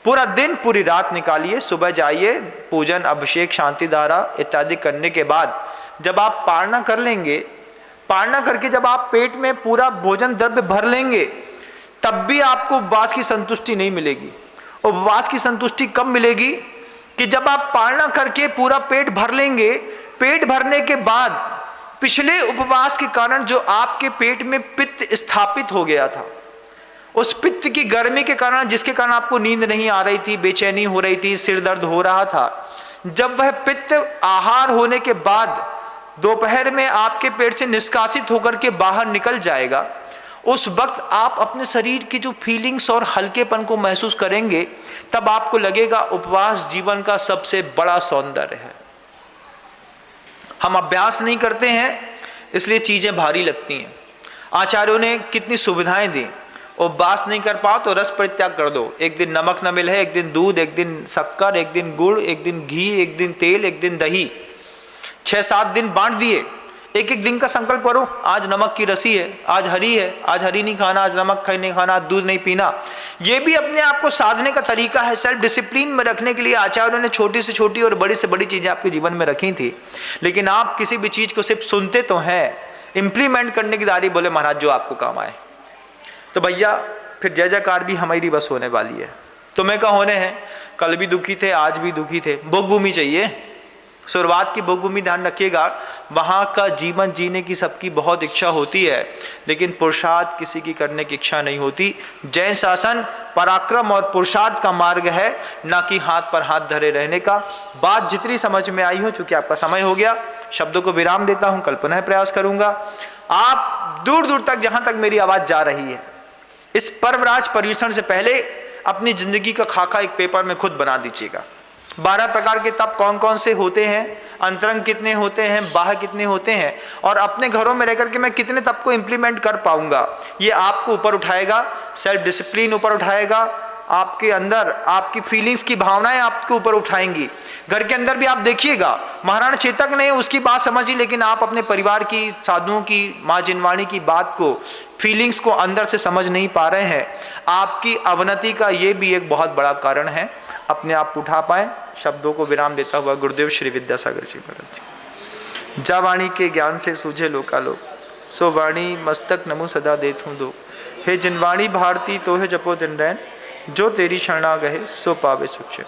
पूरा दिन पूरी रात निकालिए, सुबह जाइए, पूजन अभिषेक शांति धारा इत्यादि करने के बाद जब आप पारणा कर लेंगे, पारणा करके जब आप पेट में पूरा भोजन द्रव्य भर लेंगे, तब भी आपको उपवास की संतुष्टि नहीं मिलेगी। उपवास की संतुष्टि कब मिलेगी कि जब आप पारणा करके पूरा पेट भर लेंगे, पेट भरने के बाद पिछले उपवास के कारण जो आपके पेट में पित्त स्थापित हो गया था, उस पित्त की गर्मी के कारण, जिसके कारण आपको नींद नहीं आ रही थी, बेचैनी हो रही थी, सिर दर्द हो रहा था, जब वह पित्त आहार होने के बाद दोपहर में आपके पेट से निष्कासित होकर के बाहर निकल जाएगा, उस वक्त आप अपने शरीर की जो फीलिंग्स और हल्केपन को महसूस करेंगे, तब आपको लगेगा उपवास जीवन का सबसे बड़ा सौंदर्य है। हम अभ्यास नहीं करते हैं, इसलिए चीजें भारी लगती हैं। आचार्यों ने कितनी सुविधाएं दी, उपवास नहीं कर पाओ तो रस परित्याग कर दो, एक दिन नमक न मिले, एक दिन दूध, एक दिन शक्कर, एक दिन गुड़, एक दिन घी, एक दिन तेल, एक दिन दही, 6-7 दिन बांट दिए। एक एक दिन का संकल्प करो, आज नमक की रसी है, आज हरी है, आज हरी नहीं खाना, आज नमक नहीं खाना, आज दूध नहीं पीना। ये भी अपने आप को साधने का तरीका है। सेल्फ डिसिप्लिन में रखने के लिए आचार्यों ने छोटी से छोटी और बड़ी से बड़ी चीजें आपके जीवन में रखी थी, लेकिन आप किसी भी चीज को सिर्फ सुनते तो हैं, इंप्लीमेंट करने की दारी बोले महाराज जो आपको काम आए। तो भैया फिर जय जयकार भी हमारी बस होने वाली है। तुम्हें क्या होने हैं, कल भी दुखी थे, आज भी दुखी थे, भोग भूमि चाहिए, शुरुआत की भोग भूमि ध्यान रखिएगा। वहाँ का जीवन जीने की सबकी बहुत इच्छा होती है, लेकिन पुरुषार्थ किसी की करने की इच्छा नहीं होती। जैन शासन पराक्रम और पुरुषार्थ का मार्ग है, ना कि हाथ पर हाथ धरे रहने का। बात जितनी समझ में आई हो, चूंकि आपका समय हो गया, शब्दों को विराम देता हूँ, कल पुनः प्रयास करूँगा। आप दूर दूर तक, जहाँ तक मेरी आवाज़ जा रही है, इस पर्वराज पर्यूषण से पहले अपनी ज़िंदगी का खाका एक पेपर में खुद बना दीजिएगा। 12 प्रकार के तप कौन कौन से होते हैं, अंतरंग कितने होते हैं, बाह्य कितने होते हैं, और अपने घरों में रहकर के मैं कितने तप को इम्प्लीमेंट कर पाऊंगा, ये आपको ऊपर उठाएगा। सेल्फ डिसिप्लिन ऊपर उठाएगा, आपके अंदर आपकी फीलिंग्स की भावनाएं आपके ऊपर उठाएंगी। घर के अंदर भी आप देखिएगा, महाराणा चेतक ने उसकी बात समझी, लेकिन आप अपने परिवार की, साधुओं की, माँ जिनवाणी की बात को, फीलिंग्स को अंदर से समझ नहीं पा रहे हैं। आपकी अवनति का ये भी एक बहुत बड़ा कारण है। अपने आप उठा पाए। शब्दों को विराम देता हुआ गुरुदेव श्री विद्यासागर जी महाराज जी। जा वाणी के ज्ञान से सूझे लोकालोक, सो वाणी मस्तक नमो सदा देत हूँ दो। हे जिनवाणी भारती तो है जपो दिन रैन, जो तेरी शरणा गहे सो पावे सुख।